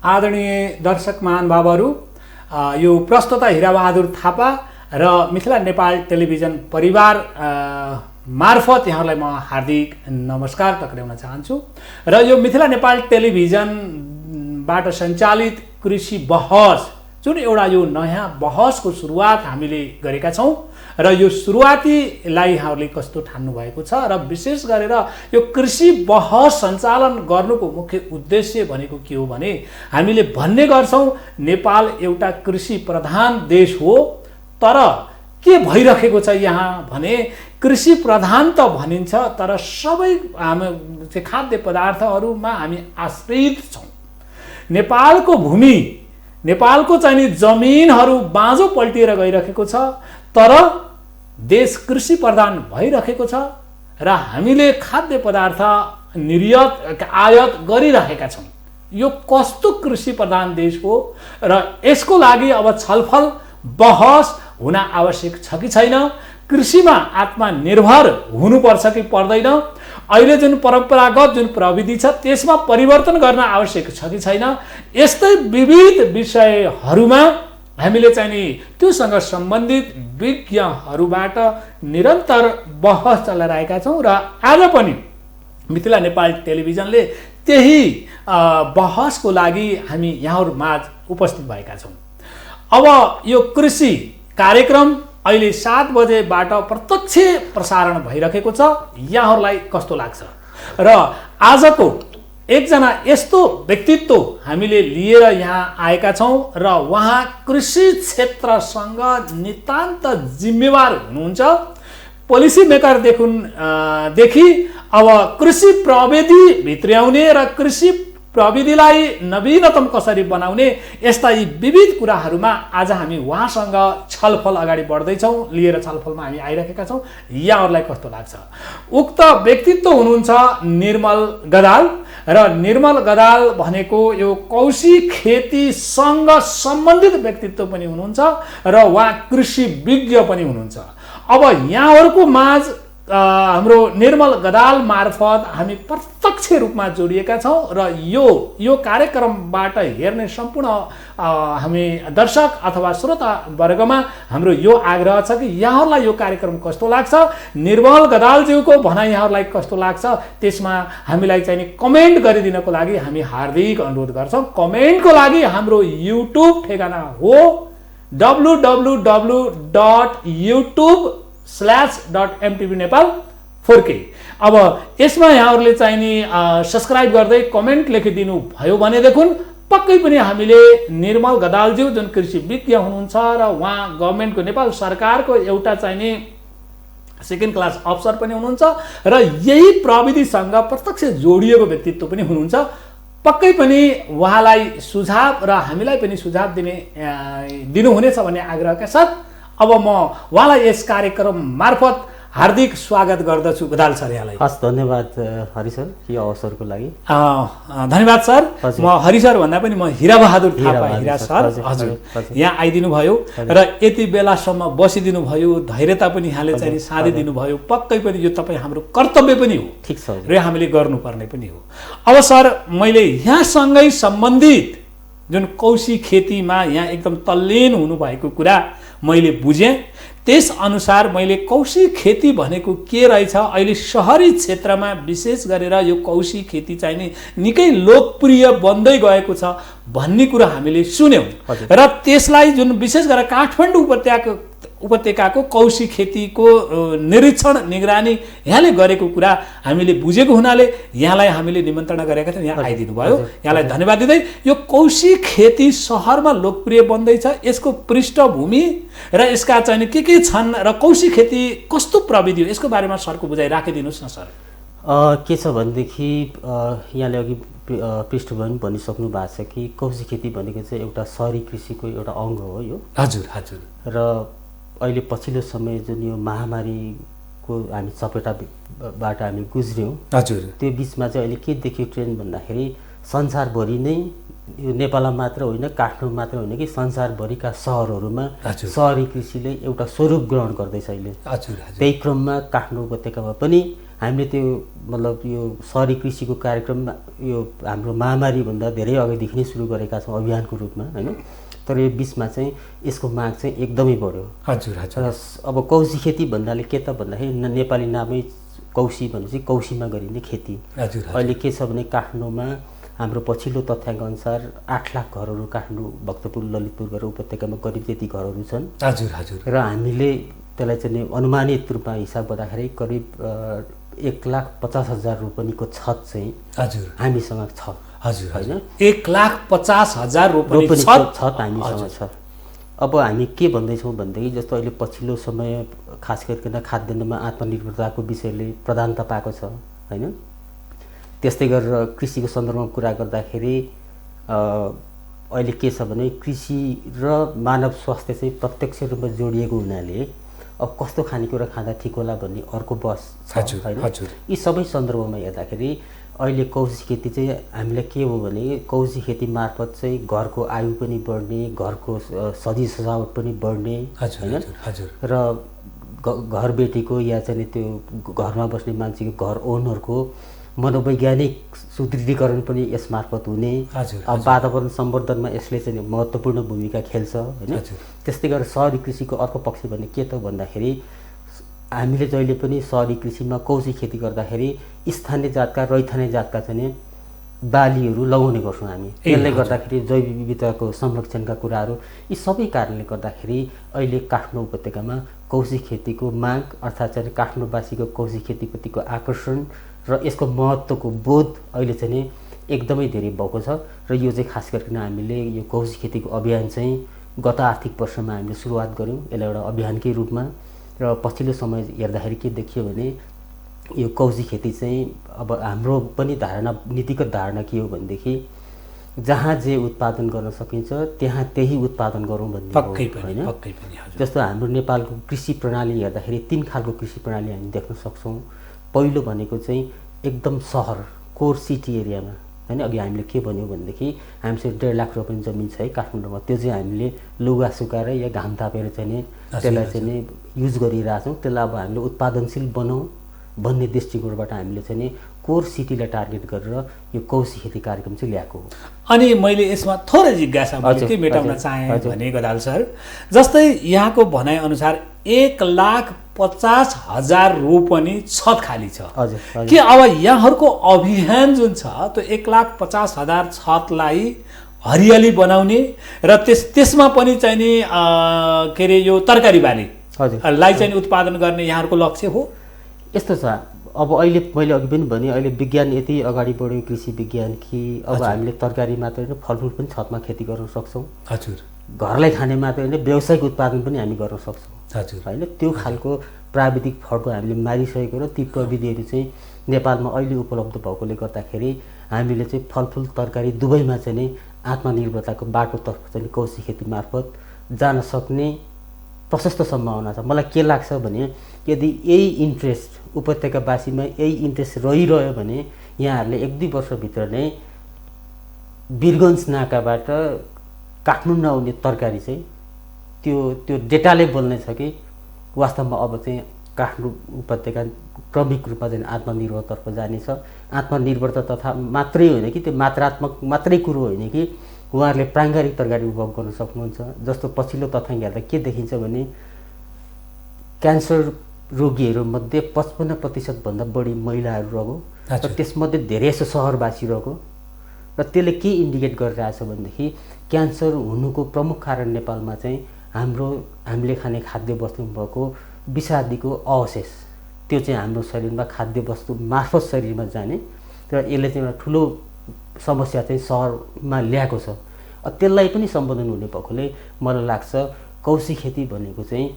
आदरणीय दर्शक महानुभावहरू, यो प्रस्तोता हिराबहादुर थापा र मिथिला नेपाल टेलिभिजन परिवार मार्फत यहाँलाई म हार्दिक नमस्कार टक्राउन चाहन्छु। र यो मिथिला नेपाल टेलिभिजनबाट सञ्चालित कृषि बहस, जुन एउटा यो नयाँ बहसको सुरुवात हामीले गरेका छौँ र यो सुरुवातीलाई यहाँहरूले कस्तो ठान्नु भएको छ र विशेष गरेर यो कृषि बहस सञ्चालन गर्नुको मुख्य उद्देश्य भनेको के हो भने हामीले भन्ने गर्छौँ नेपाल एउटा कृषि प्रधान देश हो, तर के भइरहेको छ यहाँ भने कृषि प्रधान त भनिन्छ तर सबै हामी खाद्य पदार्थहरूमा हामी आश्रित छौँ। नेपालको भूमि, नेपालको चाहिँ जमिनहरू बाँझो पल्टिएर गइरहेको छ, तर देश कृषि प्रधान भइरहेको छ र हामीले खाद्य पदार्थ निर्यात आयात गरिरहेका छौँ। यो कस्तो कृषि प्रधान देश हो र यसको लागि अब छलफल बहस हुन आवश्यक छ कि छैन? कृषिमा आत्मनिर्भर हुनुपर्छ कि पर्दैन? अहिले जुन परम्परागत जुन प्रविधि छ त्यसमा परिवर्तन गर्न आवश्यक छ कि छैन? यस्तै विविध विषयहरूमा हामीले चाहिँ नि त्योसँग सम्बन्धित विज्ञहरूबाट निरन्तर बहस चलाइरहेका छौँ र आज पनि मिथिला नेपाल टेलिभिजनले त्यही बहसको लागि हामी यहाँहरू माझ उपस्थित भएका छौँ। अब यो कृषि कार्यक्रम अहिले 7 बजेबाट प्रत्यक्ष प्रसारण भइरहेको छ। यहाँहरूलाई कस्तो लाग्छ? र आजको एकजना यस्तो व्यक्तित्व हामीले लिएर यहाँ आएका छौँ र उहाँ कृषि क्षेत्रसँग नितान्त जिम्मेवार हुनुहुन्छ। पोलिसी मेकरदेखि अब कृषि प्रविधि भित्र्याउने र कृषि प्रविधिलाई नवीनतम कसरी बनाउने, यस्ता यी विविध कुराहरूमा आज हामी उहाँसँग छलफल अगाडि बढ्दैछौँ, लिएर छलफलमा हामी आइरहेका छौँ। यहाँहरूलाई कस्तो लाग्छ? उक्त व्यक्तित्व हुनुहुन्छ निर्मल गदाल र निर्मल गदाल भनेको यो कौशी खेतीसँग सम्बन्धित व्यक्तित्व पनि हुनुहुन्छ र उहाँ कृषि विज्ञ पनि हुनुहुन्छ। अब यहाँहरूको माझ हाम्रो निर्मल गदाल मार्फत हामी प्रत्यक्ष रूपमा जोडिएका छौँ र यो कार्यक्रमबाट हेर्ने सम्पूर्ण हामी दर्शक अथवा श्रोता वर्गमा हाम्रो यो आग्रह छ कि यहाँहरूलाई यो कार्यक्रम कस्तो लाग्छ, निर्मल गदालज्यूको भनाइ यहाँहरूलाई कस्तो लाग्छ, त्यसमा हामीलाई चाहिँ कमेन्ट गरिदिनको लागि हामी हार्दिक अनुरोध गर्छौँ। कमेन्टको लागि हाम्रो युट्युब ठेगाना हो www.youtube/mtv Nepal 4K। अब यसमा यहाँहरूले चाहिँ नि सब्सक्राइब गर्दै कमेन्ट लेखिदिनु भयो भनेदेखि पक्कै पनि हामीले निर्मल गदालज्यू जुन कृषि विज्ञ हुनुहुन्छ र उहाँ गभर्मेन्टको नेपाल सरकारको एउटा चाहिँ नि सेकेन्ड क्लास अफसर पनि हुनुहुन्छ र यही प्रविधिसँग प्रत्यक्ष जोडिएको व्यक्तित्व पनि हुनुहुन्छ। पक्कै पनि उहाँलाई सुझाव र हामीलाई पनि सुझाव दिनुहुनेछ भन्ने आग्रहका साथ अब म उहाँलाई यस कार्यक्रम मार्फत हार्दिक स्वागत गर्दछु। गदाल सर, यहाँलाई हस्, धन्यवाद हरि सर यो अवसरको लागि। धन्यवाद सर। म हरि सर भन्दा पनि म हिराबहादुर थापा, हिरा सर हजुर यहाँ आइदिनु भयो र यति बेलासम्म बसिदिनु भयो, धैर्यता पनि यहाँले चाहिँ साधिदिनु भयो। पक्कै पनि यो तपाईँ हाम्रो कर्तव्य पनि हो, ठिक छ, र हामीले गर्नुपर्ने पनि हो। अब सर, मैले यहाँसँगै सम्बन्धित जुन कौशी खेतीमा यहाँ एकदम तल्लीन हुनुभएको कुरा मैले बुझेँ, त्यस अनुसार मैले कौशी खेती भनेको के रहेछ, अहिले सहरी क्षेत्रमा विशेष गरेर यो कौशी खेती चाहिँ नि निकै लोकप्रिय बन्दै गएको छ भन्ने कुरा हामीले सुन्यौँ र त्यसलाई जुन विशेष गरेर काठमाडौँ उपत्यकाको कौशी खेतीको निरीक्षण निगरानी यहाँले गरेको कुरा हामीले बुझेको हुनाले यहाँलाई हामीले निमन्त्रणा गरेका थियौँ, यहाँ आइदिनु भयो। यहाँलाई धन्यवाद दिँदै यो कौशी खेती सहरमा लोकप्रिय बन्दैछ, यसको पृष्ठभूमि र यसका चाहिँ के छन् र कौशी खेती कस्तो प्रविधि हो, यसको बारेमा सरको बुझाइ राखिदिनुहोस् न सर। के छ भनेदेखि यहाँले अघि पृष्ठभूमि भनिसक्नु भएको छ कि कौशी खेती भनेको चाहिँ एउटा सहरी कृषिको एउटा अङ्ग हो यो। हजुर हजुर। र अहिले पछिल्लो समय जुन यो महामारीको हामी चपेटाबाट हामी गुज्र्यौँ, हजुर, त्यो बिचमा चाहिँ अहिले के देखियो ट्रेन्ड भन्दाखेरि संसारभरि नै यो नेपालमा मात्र होइन, काठमाडौँ मात्र होइन कि संसारभरिका सहरहरूमा सहरी कृषिले एउटा स्वरूप ग्रहण गर्दैछ अहिले। त्यही क्रममा काठमाडौँ उपत्यकामा पनि हामीले त्यो मतलब यो सहरी कृषिको कार्यक्रममा यो हाम्रो महामारीभन्दा धेरै अगाडिदेखि नै सुरु गरेका छौँ अभियानको रूपमा होइन। तर यो बिचमा चाहिँ यसको माग चाहिँ एकदमै बढ्यो। र अब कौशी खेती भन्नाले के त भन्दाखेरि नेपाली नामै कौशी भनेपछि कौशीमा गरिने खेती। अहिले के छ भने काठमाडौँमा हाम्रो पछिल्लो तथ्याङ्क अनुसार 8 लाख घरहरू काठमाडौँ, भक्तपुर, ललितपुर गरेर उपत्यकामा करिब त्यति घरहरू छन्। र हामीले त्यसलाई चाहिँ अनुमानित रूपमा हिसाब गर्दाखेरि करिब 1,50,000 रोपनीको छत चाहिँ हामीसँग छ। होइन 1,50,000 रोपनी छत हामीसँग छ। अब हामी के भन्दैछौँ भनेदेखि जस्तो अहिले पछिल्लो समय खास गरिकन खाद्यान्नमा आत्मनिर्भरताको विषयले प्रधानता पाएको छ होइन। त्यस्तै गरेर कृषिको सन्दर्भमा कुरा गर्दाखेरि अहिले के छ भने कृषि र मानव स्वास्थ्य चाहिँ प्रत्यक्ष रूपमा जोडिएको हुनाले अब कस्तो खानेकुरा खाँदा ठिक होला भन्ने अर्को बहस छ होइन। यी सबै सन्दर्भमा हेर्दाखेरि अहिले कौशी खेती चाहिँ हामीलाई के हो भने कौशी खेती मार्फत चाहिँ घरको आयु पनि बढ्ने, घरको सजी सजावट पनि बढ्ने होइन। र घरबेटीको या चाहिँ त्यो घरमा बस्ने मान्छेको घर ओनरको मनोवैज्ञानिक सुदृढीकरण पनि यस मार्फत हुने। अब वातावरण सम्वर्धनमा यसले चाहिँ महत्त्वपूर्ण भूमिका खेल्छ होइन। त्यस्तै गरेर सहरी कृषिको अर्को पक्ष भने के त भन्दाखेरि हामीले जहिले पनि सहरी कृषिमा कौशी खेती गर्दाखेरि स्थानीय जातका रैथाने जातका चाहिँ बालीहरू लगाउने गर्छौँ हामी। त्यसले गर्दाखेरि जैव विविधताको संरक्षणका कुराहरू यी सबै कारणले गर्दाखेरि अहिले काठमाडौँ उपत्यकामा कौशी खेतीको माग अर्थात् चाहिँ काठमाडौँवासीको कौशी खेतीप्रतिको आकर्षण र यसको महत्त्वको बोध अहिले चाहिँ एकदमै धेरै भएको छ। र यो चाहिँ खास गरिकन हामीले यो कौशी खेतीको अभियान चाहिँ गत आर्थिक वर्षमा हामीले सुरुवात गऱ्यौँ यसलाई एउटा अभियानकै रूपमा। र पछिल्लो समय हेर्दाखेरि के देखियो भने यो कौशी खेती चाहिँ अब हाम्रो पनि धारणा, नीतिगत धारणा के हो भनेदेखि जहाँ जे उत्पादन गर्न सकिन्छ त्यहाँ त्यही उत्पादन गरौँ भन्ने होइन। जस्तो हाम्रो नेपालको कृषि प्रणाली हेर्दाखेरि 3 खालको कृषि प्रणाली हामी देख्न सक्छौँ। पहिलो भनेको चाहिँ एकदम सहर कोर सिटी एरियामा होइन। अघि हामीले के भन्यौँ भनेदेखि हामीसँग 1.5 लाख रोपनी जमिन छ है काठमाडौँमा, त्यो चाहिँ हामीले लुगा सुकाएर या घाम तापेर चाहिँ त्यसलाई चाहिँ युज गरिरहेछौँ। त्यसलाई अब हामीले उत्पादनशील बनाऊँ भन्ने दृष्टिकोणबाट हामीले चाहिँ कोर सिटीलाई टार्गेट गरेर यो कौशी खेती कार्यक्रम चाहिँ ल्याएको हो। अनि मैले यसमा थोरै जिज्ञासा के मेटाउन चाहेँ भने गदाल सर, जस्तै यहाँको भनाइअनुसार 1,50,000 रोपनी छत खाली छ कि अब यहाँहरूको अभियान जुन छ त्यो 1,50,000 छतलाई हरियाली बनाउने र त्यसमा पनि चाहिँ नि के अरे यो तरकारी बालीलाई चाहिँ उत्पादन गर्ने यहाँहरूको लक्ष्य हो? यस्तो छ अब अहिले मैले अघि पनि भने अहिले विज्ञान यति अगाडि बढ्यो कृषि विज्ञान कि अब हामीले तरकारी मात्र होइन फलफुल पनि छतमा खेती गर्न सक्छौँ। घरलाई खाने मात्र होइन व्यावसायिक उत्पादन पनि हामी गर्न सक्छौँ होइन। त्यो खालको प्राविधिक फड्को हामीले मारिसकेको र ती प्रविधिहरू चाहिँ नेपालमा अहिले उपलब्ध भएकोले गर्दाखेरि हामीले चाहिँ फलफुल तरकारी दुवैमा चाहिँ नै आत्मनिर्भरताको बाटोतर्फ चाहिँ कौशी खेती मार्फत जान सक्ने प्रशस्त सम्भावना छ। मलाई के लाग्छ भने यदि यही इन्ट्रेस्ट उपत्यकावासीमा यही इन्ट्रेस्ट रहिरह्यो भने यहाँहरूले 1-2 वर्षभित्र नै वीरगन्ज नाकाबाट काठमाडौँ आउने तरकारी चाहिँ त्यो डेटाले बोल्ने छ कि वास्तवमा अब चाहिँ काठमाडौँ उपत्यका क्रमिक रूपमा चाहिँ आत्मनिर्भरतर्फ जानेछ। आत्मनिर्भरता तथा मात्रै होइन कि त्यो मात्रात्मक मात्रै कुरो होइन कि उहाँहरूले प्राङ्गारिक तरकारी उद्भव गर्न सक्नुहुन्छ। जस्तो पछिल्लो तथ्याङ्क हेर्दा के देखिन्छ भने क्यान्सर रोगीहरूमध्ये 55% भन्दा बढी महिलाहरू रहेको र त्यसमध्ये धेरै जसो सहरवासी रहेको र त्यसले के इन्डिकेट गरिरहेछ भनेदेखि क्यान्सर हुनुको प्रमुख कारण नेपालमा चाहिँ हामीले खाने खाद्य वस्तुमा भएको विषादीको अवशेष त्यो चाहिँ हाम्रो शरीरमा खाद्य वस्तु मार्फत शरीरमा जाने र यसले चाहिँ एउटा ठुलो समस्या चाहिँ सहरमा ल्याएको छ। त्यसलाई पनि सम्बोधन हुने भएकोले मलाई लाग्छ कौशी खेती भनेको चाहिँ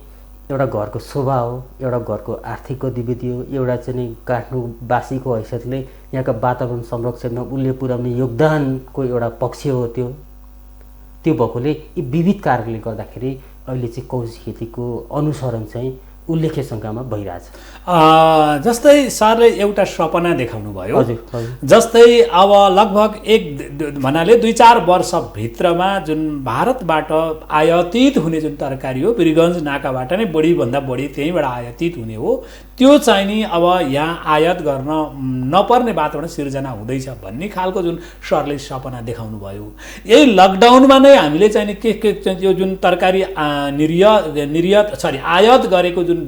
एउटा घरको शोभा हो, एउटा घरको आर्थिक गतिविधि हो, एउटा चाहिँ काठमाडौँवासीको हैसियतले यहाँका वातावरण संरक्षणमा उसले पुर्याउने योगदानको एउटा पक्ष हो। त्यो भएकोले यी विविध कारणले गर्दाखेरि अहिले चाहिँ कौशी खेतीको अनुसरण चाहिँ उल्लेख्य सङ्ख्यामा भइरहेछ। जस्तै सरले एउटा सपना देखाउनु भयो। हजुर हजुर। जस्तै अब लगभग भन्नाले 2-4 वर्षभित्रमा जुन भारतबाट आयातित हुने जुन तरकारी हो, वीरगञ्ज नाकाबाट नै बढीभन्दा बढी त्यहीँबाट आयातित हुने हो, त्यो चाहिँ नि अब यहाँ आयात गर्न नपर्ने वातावरण सिर्जना हुँदैछ भन्ने खालको जुन सरले सपना देखाउनु भयो। यही लकडाउनमा नै हामीले चाहिँ नि के यो जुन तरकारी आयात गरेको जुन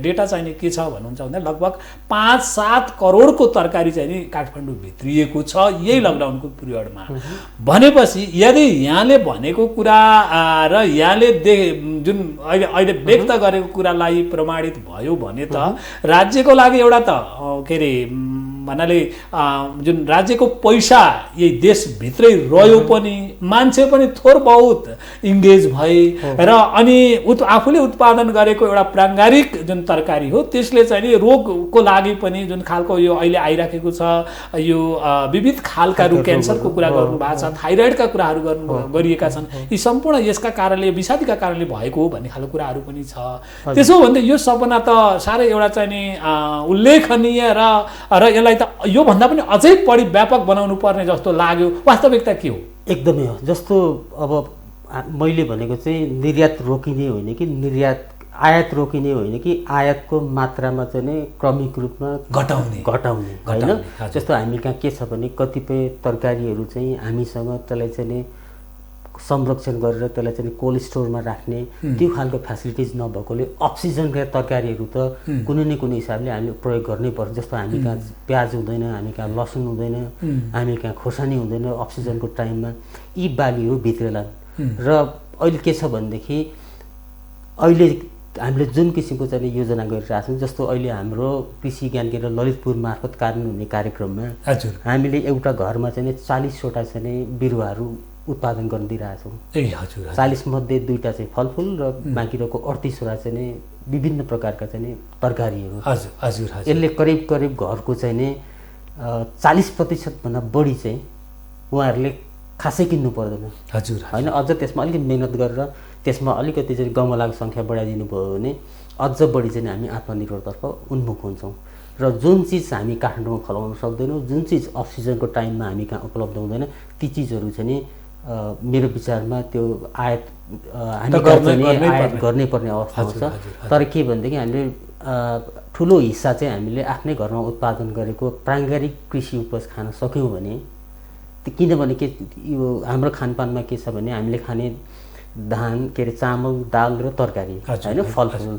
डेटा चाहिँ नि के छ भन्नुहुन्छ भने लगभग 5-7 करोडको तरकारी चाहिँ नि काठमाडौँ भित्रिएको छ यही लकडाउनको पिरियडमा। भनेपछि यदि यहाँले भनेको कुरा र यहाँले जुन अहिले व्यक्त गरेको कुरालाई प्रमाणित भयो भने त राज्यको लागि एउटा त के अरे भन्नाले जुन राज्यको पैसा यही देशभित्रै रह्यो पनि, मान्छे पनि थोर बहुत इङ्गेज भए र अनि आफूले उत्पादन गरेको एउटा प्राङ्गारिक जुन तरकारी हो त्यसले चाहिँ नि रोगको लागि पनि जुन खालको यो अहिले आइराखेको छ, यो विविध खालका रोग, क्यान्सरको कुरा गर्नु भएको छ, थाइरोइडका कुराहरू गरिएका छन्, यी सम्पूर्ण यसका कारणले विषादीका कारणले भएको हो भन्ने खालको कुराहरू पनि छ। त्यसो हो भने यो सपना त साह्रै एउटा चाहिँ नि उल्लेखनीय र यसलाई त योभन्दा पनि अझै बढी व्यापक बनाउनु पर्ने जस्तो लाग्यो। वास्तविकता के हो? एकदमै हो। जस्तो अब मैले भनेको चाहिँ निर्यात रोकिने होइन कि आयात रोकिने होइन कि आयातको मात्रामा चाहिँ नै क्रमिक रूपमा घटाउने होइन। जस्तो हामी कहाँ के छ भने कतिपय तरकारीहरू चाहिँ हामीसँग त्यसलाई चाहिँ नि संरक्षण गरेर त्यसलाई चाहिँ कोल्ड स्टोरमा राख्ने त्यो खालको फेसिलिटिज नभएकोले अक्सिजनका तरकारीहरू त कुनै न कुनै हिसाबले हामीले प्रयोग गर्नै पर्छ। जस्तो हामी कहाँ प्याज हुँदैन, हामी कहाँ लसुन हुँदैन, हामी कहाँ खोर्सानी हुँदैन अक्सिजनको टाइममा, यी बालीहरू भित्रेलान्। र अहिले के छ भनेदेखि अहिले हामीले जुन किसिमको चाहिँ योजना गरिरहेछौँ, जस्तो अहिले हाम्रो कृषि ज्ञान केन्द्र ललितपुर मार्फत कार्यान्वयन हुने कार्यक्रममा हामीले एउटा घरमा चाहिँ 40वटा चाहिँ बिरुवाहरू उत्पादन गर्न दिइरहेछौँ। 40 मध्ये 2टा चाहिँ फलफुल र बाँकी रहेको 38वटा चाहिँ विभिन्न प्रकारका चाहिँ तरकारीहरू। यसले करिब घरको चाहिँ नि 40% भन्दा बढी चाहिँ उहाँहरूले खासै किन्नु पर्दैन होइन। अझ त्यसमा अलिकति मेहनत गरेर त्यसमा अलिकति चाहिँ गमलाको सङ्ख्या बढाइदिनु भयो भने अझ बढी चाहिँ हामी आत्मनिर्भरतर्फ उन्मुख हुन्छौँ। र जुन चिज हामी काठमाडौँमा फलाउन सक्दैनौँ, जुन चिज अक्सिजनको टाइममा हामी कहाँ उपलब्ध हुँदैन, ती चिजहरू चाहिँ नि मेरो विचारमा त्यो आयात गर्नै पर्ने अवस्था हुन्छ। तर के भनेदेखि हामीले ठुलो हिस्सा चाहिँ हामीले आफ्नै घरमा उत्पादन गरेको प्राङ्गारिक कृषि उपज खान सक्यौँ भने, किनभने के यो हाम्रो खानपानमा के छ भने हामीले खाने धान के अरे चामल, दाल र तरकारी होइन, फलफुल।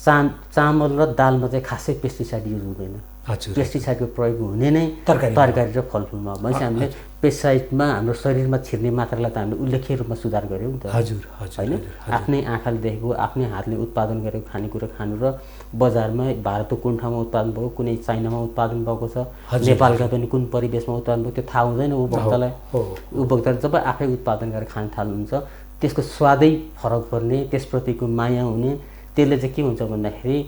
चामल र दालमा चाहिँ खासै पेस्टिसाइड युज हुँदैन। पेस्टिसाइडको प्रयोग हुने नै तरकारी र फलफुलमा। भनेपछि हामीले पेस्टिसाइडमा हाम्रो शरीरमा छिर्ने मात्रालाई त हामीले उल्लेख्य रूपमा सुधार गऱ्यौँ नि त होइन। आफ्नै आँखाले देखेको, आफ्नै हातले उत्पादन गरेको खानेकुरा खानु र बजारमा भारतको कुन ठाउँमा उत्पादन भएको, कुनै चाइनामा उत्पादन भएको छ, नेपालका पनि कुन परिवेशमा उत्पादन भयो त्यो थाहा हुँदैन उपभोक्तालाई। उपभोक्ताले जब आफै उत्पादन गरेर खान थाल्नुहुन्छ त्यसको स्वादै फरक पर्ने, त्यसप्रतिको माया हुने, त्यसले चाहिँ के हुन्छ भन्दाखेरि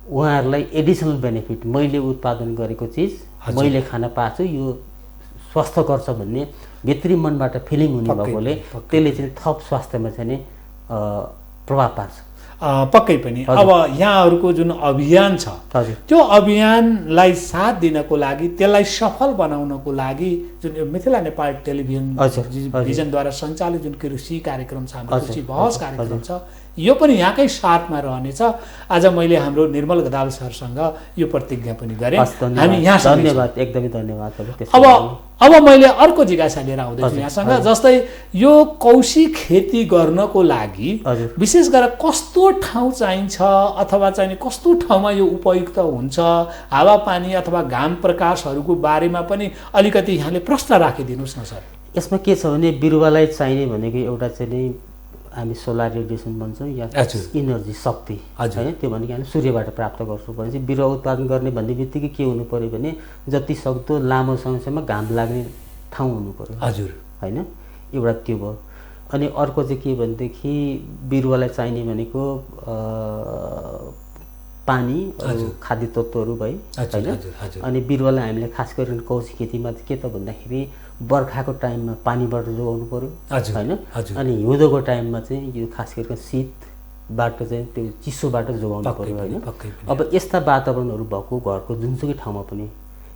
उहाँहरूलाई एडिसनल बेनिफिट, मैले उत्पादन गरेको चिज मैले खान पाछु, यो स्वास्थ्यकर छ भन्ने भित्री मनबाट फिलिङ हुने भएकोले त्यसले चाहिँ थप स्वास्थ्यमा चाहिँ नि प्रभाव पार्छ। पक्कै पनि। अब यहाँहरूको जुन अभियान छ त्यो अभियानलाई साथ दिनको लागि, त्यसलाई सफल बनाउनको लागि जुन मिथिला नेपाल टेलिभिजनद्वारा सञ्चालित जुन कृषि कार्यक्रम छ, हाम्रो कृषि बहस कार्यक्रम छ, यो पनि यहाँकै साथमा रहनेछ। आज मैले हाम्रो निर्मल गदाल सरसँग यो प्रतिज्ञा पनि गरेँ। हामी यहाँ धन्यवाद, एकदमै धन्यवाद। अब मैले अर्को जिज्ञासा लिएर आउँदैछु यहाँसँग। जस्तै यो कौशी खेती गर्नको लागि विशेष गरेर कस्तो ठाउँ चाहिन्छ अथवा चाहिँ कस्तो ठाउँमा यो उपयुक्त हुन्छ, हावापानी अथवा घाम प्रकाशहरूको बारेमा पनि अलिकति यहाँले प्रश्न राखिदिनुहोस् न सर। यसमा के छ भने बिरुवालाई चाहिने भनेको एउटा चाहिँ नि हामी सोलर रेडिएसन भन्छौँ या इनर्जी, शक्ति होइन। त्यो भनेको हामी सूर्यबाट प्राप्त गर्छौँ भने चाहिँ बिरुवा उत्पादन गर्ने भन्ने बित्तिकै के हुनु पऱ्यो भने जति सक्दो लामो समयसम्म घाम लाग्ने ठाउँ हुनु पऱ्यो होइन। एउटा त्यो भयो। अनि अर्को चाहिँ के भनेदेखि बिरुवालाई चाहिने भनेको पानी, खाद्य तत्त्वहरू भए होइन। अनि बिरुवालाई हामीले खास गरेर कौशी खेतीमा चाहिँ के त भन्दाखेरि बर्खाको टाइममा पानीबाट जोगाउनु पऱ्यो होइन। अनि हिउँदोको टाइममा चाहिँ यो खास गरेर शीत बाट चाहिँ त्यो चिसोबाट जोगाउनु पर्यो होइन। पक्कै पनि। अब यस्ता वातावरणहरू भएको घरको जुनसुकै ठाउँमा पनि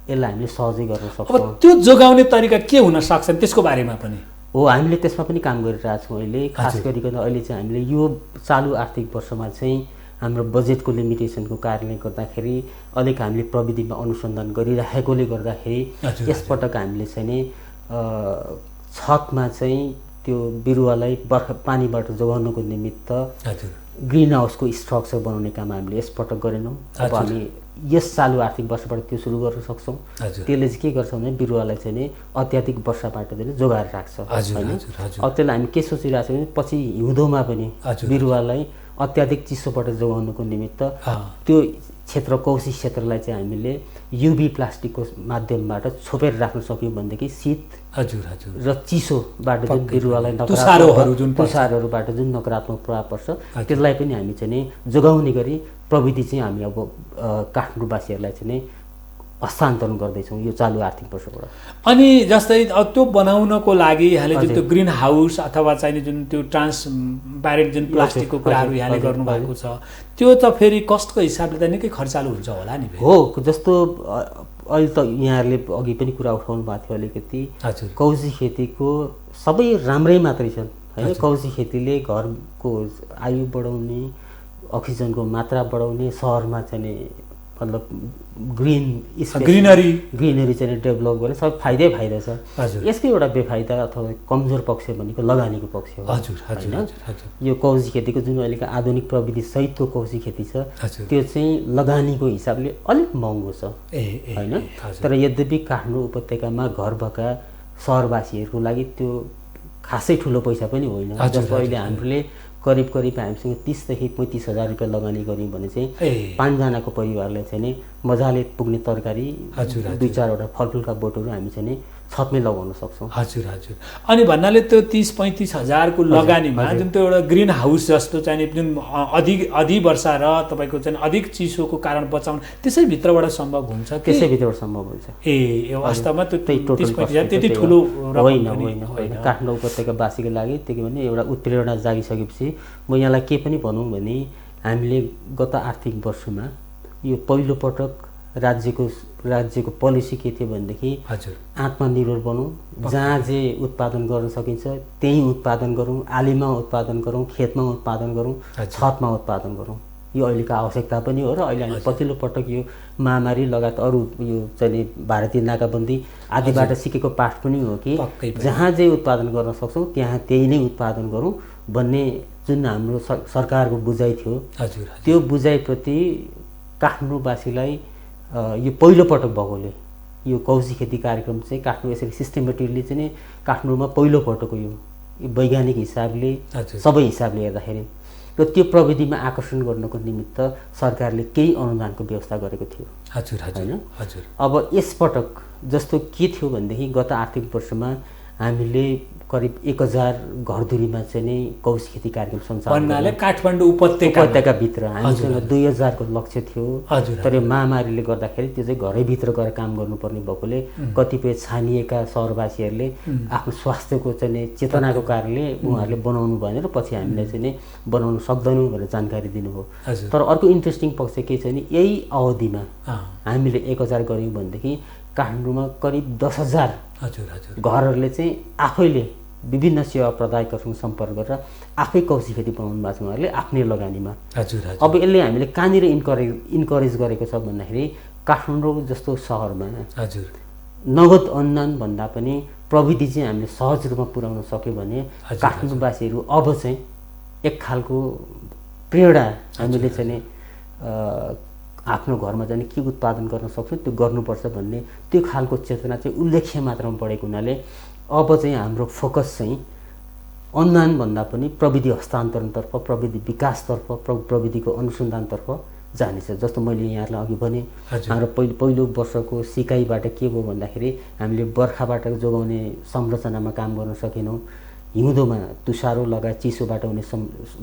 यसलाई हामीले सहजै गर्न सक्छौँ। अब त्यो जोगाउने तरिका के हुन सक्छन् त्यसको बारेमा पनि हो, हामीले त्यसमा पनि काम गरिरहेको छौँ अहिले। खास गरिकन अहिले चाहिँ हामीले यो चालु आर्थिक वर्षमा चाहिँ हाम्रो बजेटको लिमिटेसनको कारणले गर्दाखेरि अलिक हामीले प्रविधिमा अनुसन्धान गरिराखेकोले गर्दाखेरि यसपटक हामीले चाहिँ नि छतमा चाहिँ त्यो बिरुवालाई पानीबाट जोगाउनको निमित्त ग्रिन हाउसको स्ट्रक्चर बनाउने काम हामीले यसपटक गरेनौँ। अब हामी यस चालु आर्थिक वर्षबाट त्यो सुरु गर्न सक्छौँ। त्यसले चाहिँ के गर्छ भने बिरुवालाई चाहिँ नि अत्याधिक वर्षाबाट चाहिँ जोगाएर राख्छ होइन। अब त्यसलाई हामी के सोचिरहेको छौँ भने पछि हिउँदोमा पनि बिरुवालाई अत्याधिक चिसोबाट जोगाउनको निमित्त त्यो क्षेत्र कोशी क्षेत्रलाई चाहिँ हामीले युभी प्लास्टिकको माध्यमबाट छोपेर राख्न सक्यौँ भनेदेखि शीत र चिसोबाट जुन बिरुवालाई तुषारहरूबाट जुन नकारात्मक प्रभाव पर्छ त्यसलाई पनि हामी चाहिँ नि जोगाउने गरी प्रविधि चाहिँ हामी अब काठमाडौँवासीहरूलाई चाहिँ नि हस्तान्तरण गर्दैछौँ यो चालु आर्थिक वर्षबाट। अनि जस्तै त्यो बनाउनको लागि यहाँले जुन त्यो ग्रिन हाउस अथवा चाहिँ जुन त्यो ट्रान्सप्यारेन्ट जुन प्लास्टिकको कुराहरू यहाँले गर्नुभएको छ त्यो त फेरि कस्टको हिसाबले त निकै खर्चालु हुन्छ होला नि। हो, जस्तो अहिले त यहाँहरूले अघि पनि कुरा उठाउनु भएको थियो अलिकति कौशी खेतीको सबै राम्रै मात्रै छन् होइन। कौशी खेतीले घरको आयु बढाउने, अक्सिजनको मात्रा बढाउने, सहरमा चाहिँ मतलब ग्रिनरी चाहिँ डेभलप गर्ने सबै फाइदै फाइदा छ। यसको एउटा बेफाइदा अथवा कमजोर पक्ष भनेको लगानीको पक्ष हो होइन। यो कौशी खेतीको जुन अहिलेको आधुनिक प्रविधि सहितको कौशी खेती छ त्यो चाहिँ लगानीको हिसाबले अलिक महँगो छ होइन। तर यद्यपि काठमाडौँ उपत्यकामा घर भएका सहरवासीहरूको लागि त्यो खासै ठुलो पैसा पनि होइन। जस्तो अहिले हामीले करिब हामीसँग 30,000 देखि 35,000 रुपियाँ लगानी गऱ्यौँ भने चाहिँ 5 जनाको परिवारलाई चाहिँ नि मजाले पुग्ने तरकारी 2-4वटा फलफुलका बोटहरू हामी चाहिँ नि छतमै लगाउन सक्छौँ। अनि भन्नाले त्यो 30-35 हजारको लगानीमा जुन त्यो एउटा ग्रिन हाउस जस्तो चाहिँ जुन अधिक वर्षा र तपाईँको चाहिँ अधिक चिसोको कारण बचाउन त्यसैभित्रबाट सम्भव हुन्छ? त्यसैभित्रबाट सम्भव हुन्छ। यो वास्तवमा त्यो 30-35 हजार त्यति ठुलो होइन। काठमाडौँ उपत्यकावासीको लागि त्यो भने एउटा उत्प्रेरणा जागिसकेपछि म यहाँलाई के पनि भनौँ भने हामीले गत आर्थिक वर्षमा यो पहिलो पटक राज्यको पोलिसी के थियो भनेदेखि आत्मनिर्भर बनौँ, जहाँ जे उत्पादन गर्न सकिन्छ त्यही उत्पादन गरौँ, आलीमा उत्पादन गरौँ, खेतमा उत्पादन गरौँ, छतमा उत्पादन गरौँ। यो अहिलेको आवश्यकता पनि हो र अहिले हामी पछिल्लो पटक यो महामारी लगायत अरू यो चाहिँ भारतीय नाकाबन्दी आदिबाट सिकेको पाठ पनि हो कि जहाँ जे उत्पादन गर्न सक्छौँ त्यहाँ त्यही नै उत्पादन गरौँ भन्ने जुन हाम्रो सरकारको बुझाइ थियो त्यो बुझाइप्रति काठमाडौँवासीलाई यो पहिलो पटक भएकोले यो कौशी खेती कार्यक्रम चाहिँ काठमाडौँ यसरी सिस्टमेटिकली चाहिँ नि काठमाडौँमा पहिलो पटक यो वैज्ञानिक हिसाबले सबै हिसाबले हेर्दाखेरि र त्यो प्रविधिमा आकर्षण गर्नको निमित्त सरकारले केही अनुदानको व्यवस्था गरेको थियो होइन। अब यसपटक जस्तो के थियो भनेदेखि गत आर्थिक वर्षमा हामीले करिब 1000 घरधुरीमा चाहिँ नै कौशी खेती कार्यक्रम सञ्चालन काठमाडौँ उपत्यकाभित्र हामीसँग 2000 को लक्ष्य थियो। तर यो महामारीले गर्दाखेरि त्यो चाहिँ घरैभित्र गएर काम गर्नुपर्ने भएकोले कतिपय छानिएका सहरवासीहरूले आफ्नो स्वास्थ्यको चाहिँ चेतनाको कारणले उहाँहरूले बनाउनु भएन र पछि हामीलाई चाहिँ नि बनाउन सक्दैनौँ भनेर जानकारी दिनुभयो। तर अर्को इन्ट्रेस्टिङ पक्ष के छ भने यही अवधिमा हामीले 1000 गऱ्यौँ भनेदेखि काठमाडौँमा करिब 10,000 घरहरूले चाहिँ आफैले विभिन्न सेवा प्रदायकहरूसँग सम्पर्क गरेर आफै कौशी खेती बनाउनु भएको छ उहाँहरूले आफ्नै लगानीमा। अब यसले हामीले कहाँनिर इन्करेज गरेको छ भन्दाखेरि काठमाडौँ जस्तो सहरमा नगद अनुदान भन्दा पनि प्रविधि चाहिँ हामीले सहज रूपमा पुर्याउन सक्यो भने काठमाडौँवासीहरू अब चाहिँ एक खालको प्रेरणा हामीले चाहिँ आफ्नो घरमा जाने के उत्पादन गर्न सक्छौँ त्यो गर्नुपर्छ भन्ने त्यो खालको चेतना चाहिँ उल्लेख्य मात्रामा बढेको हुनाले अब चाहिँ हाम्रो फोकस चाहिँ अनुदान भन्दा पनि प्रविधि हस्तान्तरणतर्फ, प्रविधि विकासतर्फ, प्रविधिको अनुसन्धानतर्फ जानेछ। जस्तो मैले यहाँलाई अघि भने हाम्रो पहिलो वर्षको सिकाइबाट के भयो भन्दाखेरि हामीले बर्खाबाट जोगाउने संरचनामा काम गर्न सकेनौँ, हिउँदोमा तुषारो लगायत चिसोबाट हुने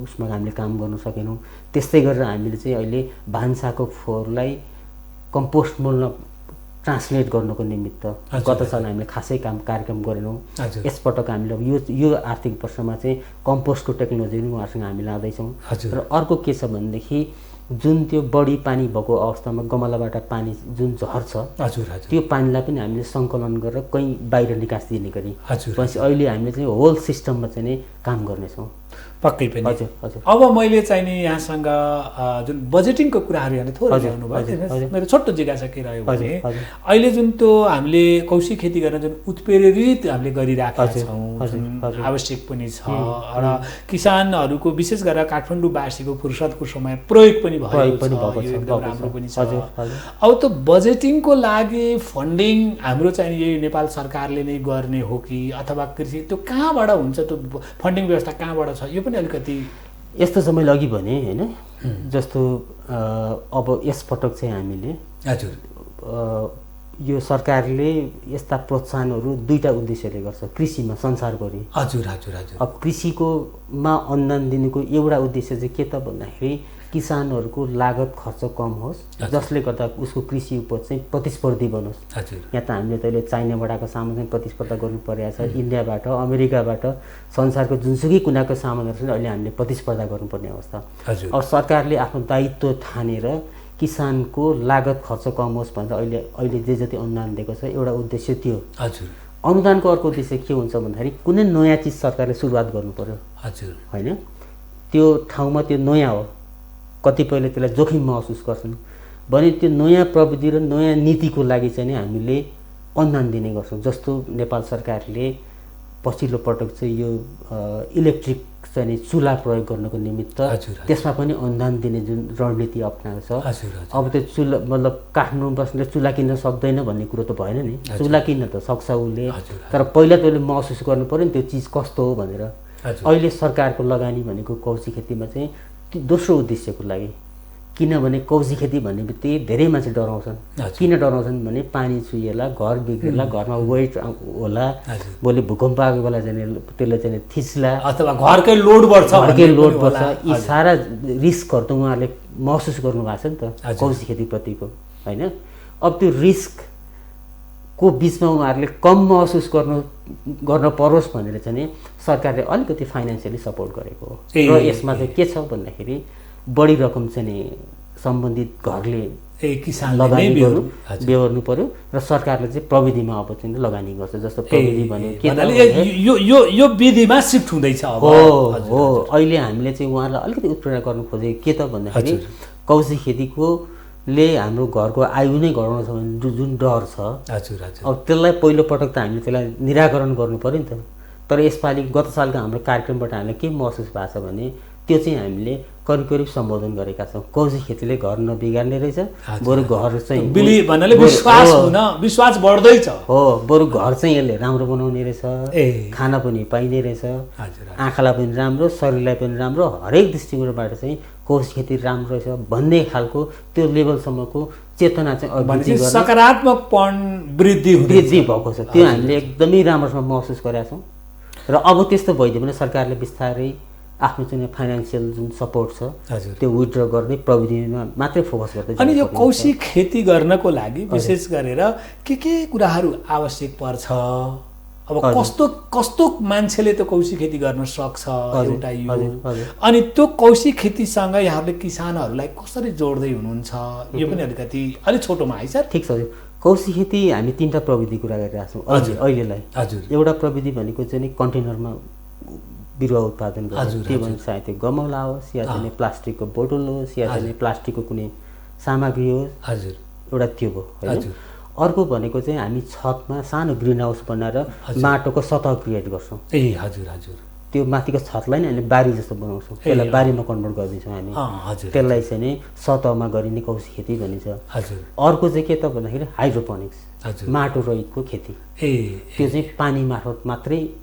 उसमा हामीले काम गर्न सकेनौँ। त्यस्तै गरेर हामीले चाहिँ अहिले भान्साको फोहोरलाई कम्पोस्ट मोल्न ट्रान्सलेट गर्नको निमित्त गत साल हामीले खासै कार्यक्रम गरेनौँ। यसपटक हामीले अब यो आर्थिक वर्षमा चाहिँ कम्पोस्टको टेक्नोलोजी पनि उहाँसँग हामी लाँदैछौँ। र अर्को के छ भनेदेखि जुन त्यो बढी पानी भएको अवस्थामा गमलाबाट पानी जुन झर्छ त्यो पानीलाई पनि हामीले सङ्कलन गरेर कहीँ बाहिर निकास दिने गरी पछि अहिले हामीले चाहिँ होल सिस्टममा चाहिँ नै काम गर्नेछौँ। पक्कै पनि। अब मैले चाहिँ नि यहाँसँग जुन बजेटिङको कुराहरू यहाँले थोरै ल्याउनु भयो, मेरो छोटो जिज्ञासा के रह्यो भने अहिले जुन त्यो हामीले कौशी खेती गर्न जुन उत्प्रेरित हामीले गरिराखेका छौँ, जुन आवश्यक पनि छ र किसानहरूको विशेष गरेर काठमाडौँवासीको फुर्सदको समय प्रयोग पनि भएको छ, यो एकदम राम्रो पनि छ। अब त्यो बजेटिङको लागि फन्डिङ हाम्रो चाहिँ यही नेपाल सरकारले नै गर्ने हो कि अथवा कृषि त्यो कहाँबाट हुन्छ, त्यो फन्डिङ व्यवस्था कहाँबाट छ, यो पनि अलिकति यस्तो छ। मैले अघि भने होइन, जस्तो अब यसपटक चाहिँ हामीले यो सरकारले यस्ता प्रोत्साहनहरू दुईटा उद्देश्यले गर्छ कृषिमा संसारभरि। अब कृषिकोमा अनुदान दिनुको एउटा उद्देश्य चाहिँ के त भन्दाखेरि किसानहरूको लागत खर्च कम होस्, जसले गर्दा उसको कृषि उपज चाहिँ प्रतिस्पर्धी बनोस्। यहाँ त हामीले त अहिले चाइनाबाटको सामान चाहिँ प्रतिस्पर्धा गर्नु परिरहेको छ, इन्डियाबाट, अमेरिकाबाट, संसारको जुनसुकै कुनाको सामानहरू चाहिँ अहिले हामीले प्रतिस्पर्धा गर्नुपर्ने अवस्था। अब सरकारले आफ्नो दायित्व ठानेर किसानको लागत खर्च कम होस् भनेर अहिले जे जति अनुदान दिएको छ एउटा उद्देश्य त्यो। अनुदानको अर्को उद्देश्य के हुन्छ भन्दाखेरि कुनै नयाँ चिज सरकारले सुरुवात गर्नु पर्यो होइन, त्यो ठाउँमा त्यो नयाँ हो, कतिपयले त्यसलाई जोखिम महसुस गर्छन् भने त्यो नयाँ प्रविधि र नयाँ नीतिको लागि चाहिँ नि हामीले अनुदान दिने गर्छौँ। जस्तो नेपाल सरकारले पछिल्लो पटक चाहिँ यो इलेक्ट्रिक चाहिँ नि चुल्हा प्रयोग गर्नको निमित्त त्यसमा पनि अनुदान दिने जुन रणनीति अप्नाएको छ। अब त्यो चुल्हा मतलब काठमाडौँ बस्नेले चुल्हा किन्न सक्दैन भन्ने कुरो त भएन नि, चुल्हा किन्न त सक्छ उसले, तर पहिला त्यसले महसुस गर्नु पर्यो नि त्यो चिज कस्तो हो भनेर। अहिले सरकारको लगानी भनेको कौशी खेतीमा चाहिँ दोस्रो उद्देश्यको लागि, किनभने कौशी खेती भन्ने बित्तिकै धेरै मान्छे डराउँछन्। किन डराउँछन् भने पानी चुहिएला, घर बिग्रेला, घरमा वेट होला, भोलि भूकम्प आएको बेला चाहिँ त्यसले चाहिँ थिच्ला अथवा घरकै लोड बढ्छ, यी सारा रिस्कहरू त उहाँहरूले महसुस गर्नु भएको छ नि त कौशी खेतीप्रतिको होइन। अब त्यो रिस्कको बिचमा उहाँहरूले कम महसुस गर्न परोस् भनेर चाहिँ नि सरकारले अलिकति फाइनेन्सियली सपोर्ट गरेको हो। र यसमा चाहिँ के छ भन्दाखेरि बढी रकम चाहिँ नि सम्बन्धित घरले लगानी बेहोर्नु पर्यो र सरकारले चाहिँ प्रविधिमा अब चाहिँ लगानी गर्छ। जस्तो प्रविधि भने यो विधिमा सिफ्ट हुँदैछ हो। अहिले हामीले चाहिँ उहाँलाई अलिकति उत्प्रेरणा गर्नु खोजेको के त भन्दाखेरि कौशी खेतीकोले हाम्रो घरको आयु नै घटाउँछ भने जुन डर छ, अब त्यसलाई पहिलो पटक त हामीले त्यसलाई निराकरण गर्नु पर्यो नि त। तर यसपालि गत सालको हाम्रो कार्यक्रमबाट हामीलाई के महसुस भएको छ भने त्यो चाहिँ हामीले करिब सम्बोधन गरेका छौँ। कौशी खेतीले घर नबिगार्ने रहेछ, बरु घर चाहिँ विश्वास बढ्दैछ हो, बरु घर चाहिँ यसले राम्रो बनाउने रहेछ, खाना पनि पाइने रहेछ, आँखालाई पनि राम्रो, शरीरलाई पनि राम्रो, हरेक दृष्टिकोणबाट चाहिँ कौशी खेती राम्रो रहेछ भन्ने खालको त्यो लेभलसम्मको चेतना चाहिँ सकारात्मक वृद्धि भएको छ। त्यो हामीले एकदमै राम्रोसँग महसुस गरेका छौँ। र अब त्यस्तो भइदियो भने सरकारले बिस्तारै आफ्नो चाहिँ फाइनेन्सियल जुन सपोर्ट छ त्यो विथड्र गर्दै प्रविधिमा मात्रै फोकस गर्दै। अनि यो कौशी खेती गर्नको लागि विशेष गरेर के कुराहरू आवश्यक पर्छ? अब कस्तो मान्छेले त्यो कौशी खेती गर्न सक्छ एउटा यो, अनि त्यो कौशी खेतीसँग यहाँहरूले किसानहरूलाई कसरी जोड्दै हुनुहुन्छ यो पनि अलिक छोटोमा है सर? ठिक छ। कौशी खेती हामी तीनटा प्रविधि कुरा गरिरहेको छौँ अहिलेलाई। एउटा प्रविधि भनेको चाहिँ कन्टेनरमा बिरुवा उत्पादन गर्छ, त्यो भने सायद त्यो गमला होस् या चाहिँ प्लास्टिकको बोतल होस् या चाहिँ प्लास्टिकको कुनै सामग्री होस्, एउटा त्यो हो होइन। अर्को भनेको चाहिँ हामी छतमा सानो ग्रिन हाउस बनाएर माटोको सतह क्रिएट गर्छौँ। त्यो माथिको छतलाई नै हामीले बारी जस्तो बनाउँछौँ, त्यसलाई बारीमा कन्भर्ट गरिदिन्छौँ हामी, त्यसलाई चाहिँ नि सतहमा गरिने कौशी खेती भनिन्छ। अर्को चाहिँ के त भन्दाखेरि हाइड्रोपोनिक्स, माटो रहितको खेती, त्यो चाहिँ पानी मार्फत मात्रै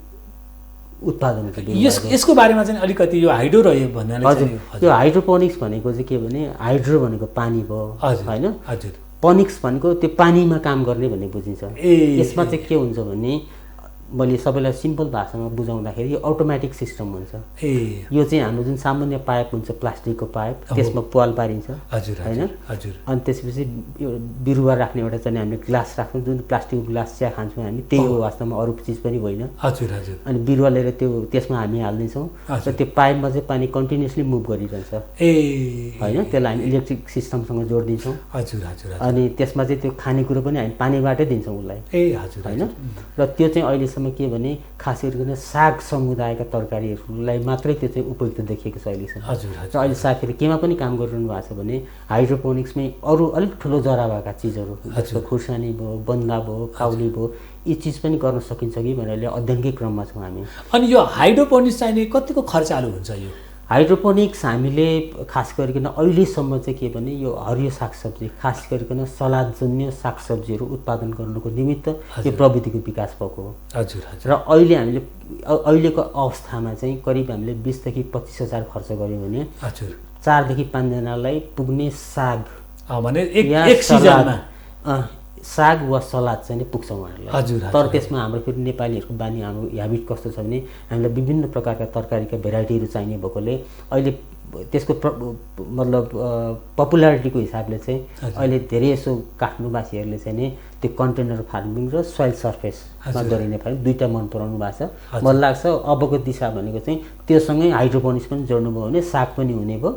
उत्पादन हुन्छ। यसको बारेमा चाहिँ अलिकति यो हाइड्रो रह्यो भन्नाले यो हाइड्रोपोनिक्स भनेको चाहिँ के भने हाइड्रो भनेको पानी भयो होइन, पोनिक्स भनेको त्यो पानीमा काम गर्ने भन्ने बुझिन्छ। यसमा चाहिँ के हुन्छ भने मैले सबैलाई सिम्पल भाषामा बुझाउँदाखेरि यो अटोमेटिक सिस्टम हुन्छ। यो चाहिँ हाम्रो जुन सामान्य पाइप हुन्छ प्लास्टिकको पाइप त्यसमा पाल पारिन्छ हैन अनि त्यसपछि यो बिरुवा राख्ने एउटा चाहिँ हामीले ग्लास राख्छौँ जुन प्लास्टिकको ग्लास चिया खान्छौँ हामी त्यही हो वास्तवमा अरू चिज पनि होइन। अनि बिरुवा लिएर त्यो त्यसमा हामी हाल्नेछौँ र त्यो पाइपमा चाहिँ पानी कन्टिन्युसली मुभ गरिरहन्छ हैन त्यसलाई हामी इलेक्ट्रिक सिस्टमसँग जोडिदिन्छौँ। अनि त्यसमा चाहिँ त्यो खानेकुरो पनि हामी पानीबाटै दिन्छौँ उसलाई हैन र त्यो चाहिँ अहिलेसम्म के भने खास गरिकन साग समुदायका तरकारीहरूलाई मात्रै त्यो चाहिँ उपयुक्त देखिएको छ अहिलेसम्म। र अहिले साथीहरूले केमा पनि काम गरिरहनु भएको छ भने हाइड्रोपोनिक्समै अरू अलिक ठुलो जरा भएका चिजहरू जस्तो खुर्सानी भयो बन्दा भयो काउली भयो यी चिज पनि गर्न सकिन्छ कि भनेर अध्ययनकै क्रममा छौँ हामी। अनि यो हाइड्रोपोनिक्स चाहिँ कतिको खर्चालु हुन्छ? यो हाइड्रोपोनिक्स हामीले खास गरिकन अहिलेसम्म चाहिँ के भने यो हरियो सागसब्जी खास गरिकन सलादजन्य सागसब्जीहरू उत्पादन गर्नुको निमित्त यो प्रविधिको विकास भएको हो। र अहिले हामीले अहिलेको अवस्थामा चाहिँ करिब हामीले 20 देखि 25 हजार खर्च गऱ्यौँ भने 4 देखि 5 जनालाई पुग्ने साग भने एक सिजनमा साग वा सलाद चाहिँ पुग्छ उहाँहरूलाई। तर त्यसमा हाम्रो फेरि नेपालीहरूको बानी हाम्रो ह्याबिट कस्तो छ भने हामीलाई विभिन्न प्रकारका तरकारीका भेराइटीहरू चाहिने भएकोले अहिले त्यसको मतलब पपुलारिटीको हिसाबले चाहिँ अहिले धेरै यसो काठमाडौँवासीहरूले चाहिँ नि त्यो कन्टेनर फार्मिङ र सोइल सर्फेसमा गरिने फार्मिङ दुईटा मन पराउनु भएको छ। मलाई लाग्छ अबको दिशा भनेको चाहिँ त्योसँगै हाइड्रोपोनिक्स पनि जोड्नुभयो भने साग पनि हुने भयो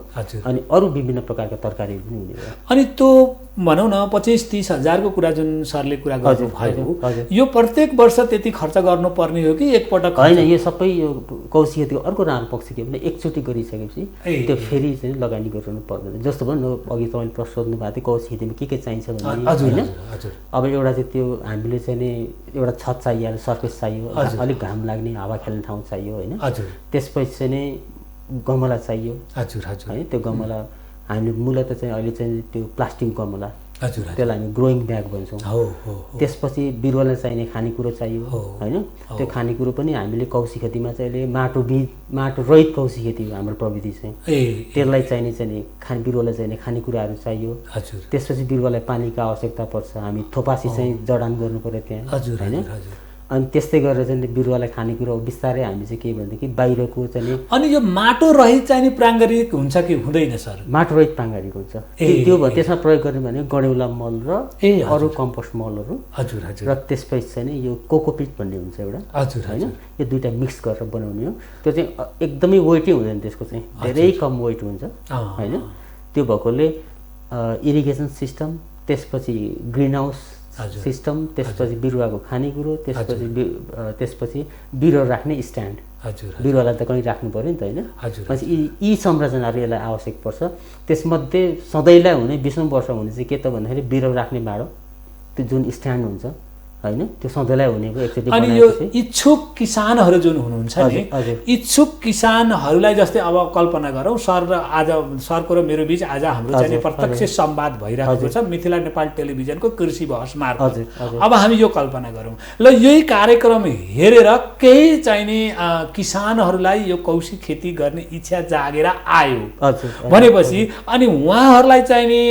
अनि अरू विभिन्न प्रकारका तरकारीहरू पनि हुने भयो। अनि त्यो भनौँ न 25-30 हजारको कुरा जुन सरले कुरा गर्नुभयो यो प्रत्येक वर्ष त्यति खर्च गर्नुपर्ने हो कि एकपटक? होइन यो सबै यो कौशी खेतीको अर्को राम्रो पक्ष के भने एकचोटि गरिसकेपछि त्यो फेरि चाहिँ लगानी गरिरहनु पर्दैन। जस्तो भन्नु अघि तपाईँले प्रश्न सोध्नु भएको थियो कौशी खेतीमा के चाहिन्छ भने होइन अब एउटा चाहिँ त्यो हामीले चाहिँ नि एउटा छत चाहियो सर्फेस चाहियो अलिक घाम लाग्ने हावा खेल्ने ठाउँ चाहियो होइन त्यसपछि चाहिँ नि गमला चाहियो है त्यो गमला हामीले मूलत चाहिँ अहिले चाहिँ त्यो प्लास्टिक गमला त्यसलाई हामी ग्रोइङ ब्याग भन्छौँ। त्यसपछि बिरुवालाई चाहिने खानेकुरो चाहियो होइन त्यो खानेकुरो पनि हामीले कौशी खेतीमा चाहिँ अहिले माटो रहित कौशी खेती हो हाम्रो प्रविधि चाहिँ त्यसलाई चाहिने बिरुवालाई चाहिने खानेकुराहरू चाहियो। त्यसपछि बिरुवालाई पानीको आवश्यकता पर्छ हामी थोपासी चाहिँ जडान गर्नु पर्यो त्यहाँ होइन अनि त्यस्तै गरेर चाहिँ बिरुवालाई खानेकुरो बिस्तारै हामी चाहिँ के भनेदेखि बाहिरको चाहिँ अनि यो माटो रहित चाहिने प्राङ्गारिक हुन्छ कि हुँदैन सर? माटो रहित प्राङ्गारिक हुन्छ त्यो भयो त्यसमा प्रयोग गर्ने भने गडेउला मल र अरू कम्पोस्ट मलहरू र त्यसपछि चाहिँ यो कोकोपिट भन्ने हुन्छ एउटा होइन यो दुईटा मिक्स गरेर बनाउने हो। त्यो चाहिँ एकदमै वेटै हुँदैन त्यसको चाहिँ धेरै कम वेट हुन्छ होइन त्यो भएकोले इरिगेसन सिस्टम त्यसपछि ग्रिन हाउस सिस्टम त्यसपछि बिरुवाको खानेकुरो त्यसपछि बिरुवा राख्ने स्ट्यान्ड बिरुवालाई त कहीँ राख्नु पऱ्यो नि त होइन यी संरचनाहरू यसलाई आवश्यक पर्छ। त्यसमध्ये सधैँलाई हुने 20औं वर्ष हुने चाहिँ के त भन्दाखेरि बिरुवा राख्ने भाँडो त्यो जुन स्ट्यान्ड हुन्छ होइन त्यो सधैँलाई हुने भयो एकचोटि। अनि यो इच्छुक किसानहरू जुन हुनुहुन्छ नि इच्छुक किसानहरूलाई जस्तै अब कल्पना गरौँ सर र आज सरको र मेरो बिच आज हाम्रो चाहिँ प्रत्यक्ष संवाद भइरहेको छ मिथिला नेपाल टेलिभिजनको कृषि बहस मार्फत। अब हामी यो कल्पना गरौँ ल यही कार्यक्रम हेरेर केही चाहिने किसानहरूलाई यो कौशी खेती गर्ने इच्छा जागेर आयो भनेपछि अनि उहाँहरूलाई चाहिने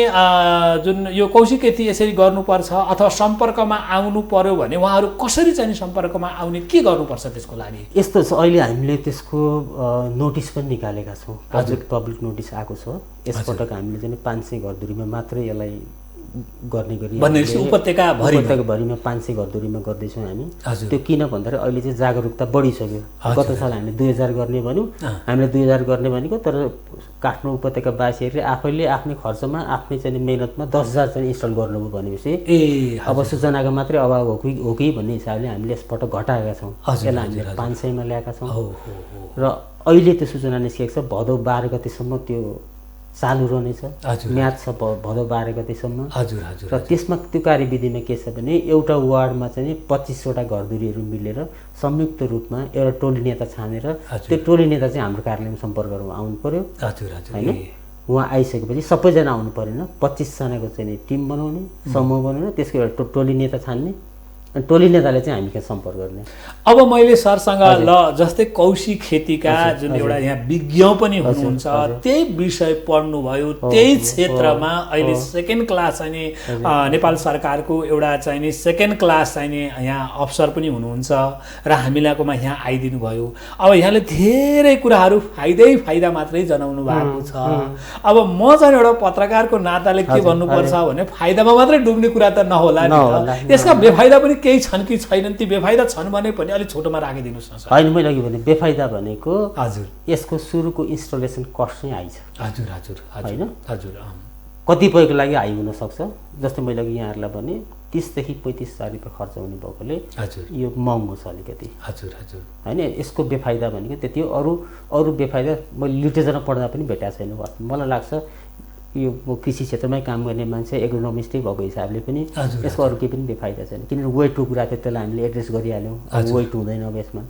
जुन यो कौशी खेती यसरी गर्नुपर्छ अथवा सम्पर्कमा आउनु पर्यो भने उहाँहरू कसरी चाहिँ सम्पर्कमा आउने के गर्नुपर्छ त्यसको लागि? यस्तो छ अहिले हामीले त्यसको नोटिस पनि निकालेका छौँ पब्लिक नोटिस आएको छ। यसपटक हामीले चाहिँ 500 घरधुरीमा मात्रै यसलाई गर्ने गरी उपत्यकाभरिमा 500 घरधुरीमा गर्दैछौँ हामी। त्यो किन भन्दाखेरि अहिले चाहिँ जागरुकता बढिसक्यो। गत साल हामीले 2000 गर्ने भन्यौँ हामीले 2000 गर्ने भनेको तर काठमाडौँ उपत्यकावासीहरूले आफैले आफ्नै खर्चमा आफ्नै चाहिँ मेहनतमा 10,000 चाहिँ इन्स्टल गर्नुभयो भनेपछि अब सूचनाको मात्रै अभाव हो कि भन्ने हिसाबले हामीले यसपटक घटाएका छौँ। यसलाई हामीले 500मा ल्याएका छौँ र अहिले त्यो सूचना निस्केको छ भदौ 12 गतेसम्म त्यो चालु रहनेछ म्याच छ भदौ 12 गतेसम्म र त्यसमा त्यो कार्यविधिमा के छ भने एउटा वार्डमा चाहिँ 25वटा घरधुरीहरू मिलेर संयुक्त रूपमा एउटा टोली नेता छानेर त्यो टोली नेता चाहिँ हाम्रो कार्यालयमा सम्पर्कमा आउनु पर्यो होइन उहाँ आइसकेपछि सबैजना आउनु परेन 25 जनाको चाहिँ टिम बनाउने समूह बनाउने त्यसको एउटा टोली नेता छान्ने अनि टोली नेताले चाहिँ हामी कहाँ सम्पर्क गर्ने। अब मैले सरसँग ल जस्तै कौशी खेतीका जुन एउटा यहाँ विज्ञ पनि हुनुहुन्छ त्यही विषय पढ्नुभयो, त्यही क्षेत्रमा अहिले सेकेन्ड क्लास चाहिने नेपाल सरकारको एउटा चाहिने सेकेन्ड क्लास चाहिने यहाँ अफसर पनि हुनुहुन्छ र हामीलाईकोमा यहाँ आइदिनु भयो। अब यहाँले धेरै कुराहरू फाइदा मात्रै जनाउनु भएको छ। अब म चाहिँ एउटा पत्रकारको नाताले के भन्नुपर्छ भने फाइदामा मात्रै डुब्ने कुरा त नहोला नि त, यसका बेफाइदा पनि केही छन् कि छैनन्, ती बेफाइदा छन् भने पनि अलिक छोटोमा राखिदिनुहोस् न सर। होइन, मैले अघि भने बेफाइदा भनेको हजुर यसको सुरुको इन्स्टलेसन कस्ट चाहिँ आइछ। हजुर हजुर होइन हजुर कतिपयको लागि हाई हुनसक्छ। जस्तै मैले अघि यहाँहरूलाई भने 30,000 देखि 35,000 रुपियाँ खर्च हुने भएकोले हजुर यो महँगो छ अलिकति। हजुर हजुर होइन यसको बेफाइदा भनेको त्यति हो। अरू बेफाइदा मैले लिटरेचरमा पढ्दा पनि भेटाएको छैन। मलाई लाग्छ यो म कृषि क्षेत्रमै काम गर्ने मान्छे एग्रोनोमिस्टै भएको हिसाबले पनि यसको अरू केही पनि बेफाइदा छैन। किनभने वेटको कुरा थियो, त्यसलाई हामीले एड्रेस गरिहाल्यौँ। अब वेट हुँदैन अब यसमा।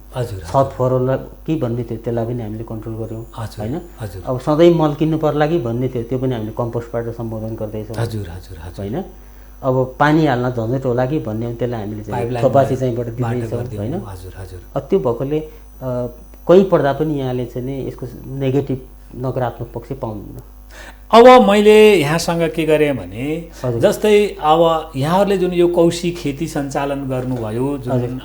छत फोहोरलाई के भन्ने थियो त्यसलाई पनि हामीले कन्ट्रोल गऱ्यौँ। होइन अब सधैँ मल किन्नु पर्ला कि भन्ने थियो, त्यो पनि हामीले कम्पोस्टबाट सम्बोधन गर्दैछौँ। हजुर हजुर होइन अब पानी हाल्न झन्झट होला कि भन्ने त्यसलाई हामीले थोपा सिँचाइबाट दिँदैछौँ। होइन त्यो भएकोले कहीँ पढ्दा पनि यहाँले चाहिँ यसको नेगेटिभ नकारात्मक पक्ष पाउनुहुन्न। अब मैले यहाँसँग के गरेँ भने जस्तै अब यहाँहरूले जुन यो कौशी खेती सञ्चालन गर्नुभयो, जुन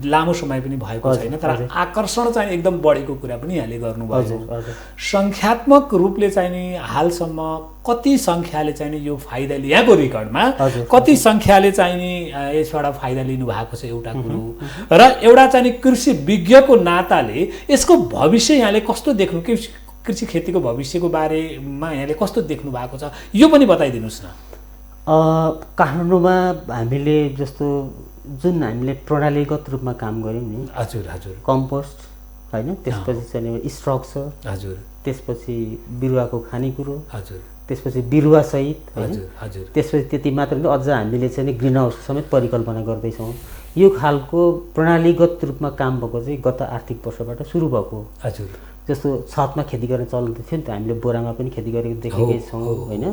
लामो समय पनि भएको छैन तर आकर्षण चाहिँ एकदम बढेको कुरा पनि यहाँले गर्नुभयो। सङ्ख्यात्मक रूपले चाहिँ नि हालसम्म कति सङ्ख्याले चाहिँ नि यो फाइदा यहाँको रेकर्डमा कति सङ्ख्याले चाहिँ नि यसबाट फाइदा लिनु भएको छ एउटा कुरो, र एउटा चाहिँ नि कृषि विज्ञको नाताले यसको भविष्य यहाँले कस्तो देख्नु, कृषि खेतीको भविष्यको बारेमा यहाँले कस्तो देख्नु भएको छ यो पनि बताइदिनुहोस् न। काठमाडौँमा हामीले जस्तो जुन हामीले प्रणालीगत रूपमा काम गऱ्यौँ नि। हजुर हजुर कम्पोस्ट होइन, त्यसपछि चाहिँ स्ट्रक्चर, हजुर त्यसपछि बिरुवाको खानेकुरो, हजुर त्यसपछि बिरुवासहित होइन, त्यसपछि त्यति मात्र होइन अझ हामीले चाहिँ ग्रिन हाउसको समेत परिकल्पना गर्दैछौँ। यो खालको प्रणालीगत रूपमा काम भएको चाहिँ गत आर्थिक वर्षबाट सुरु भएको। हजुर जस्तो छतमा खेती गर्न चलन थियो नि त, हामीले बोरामा पनि खेती गरेको देखेकै छौँ। होइन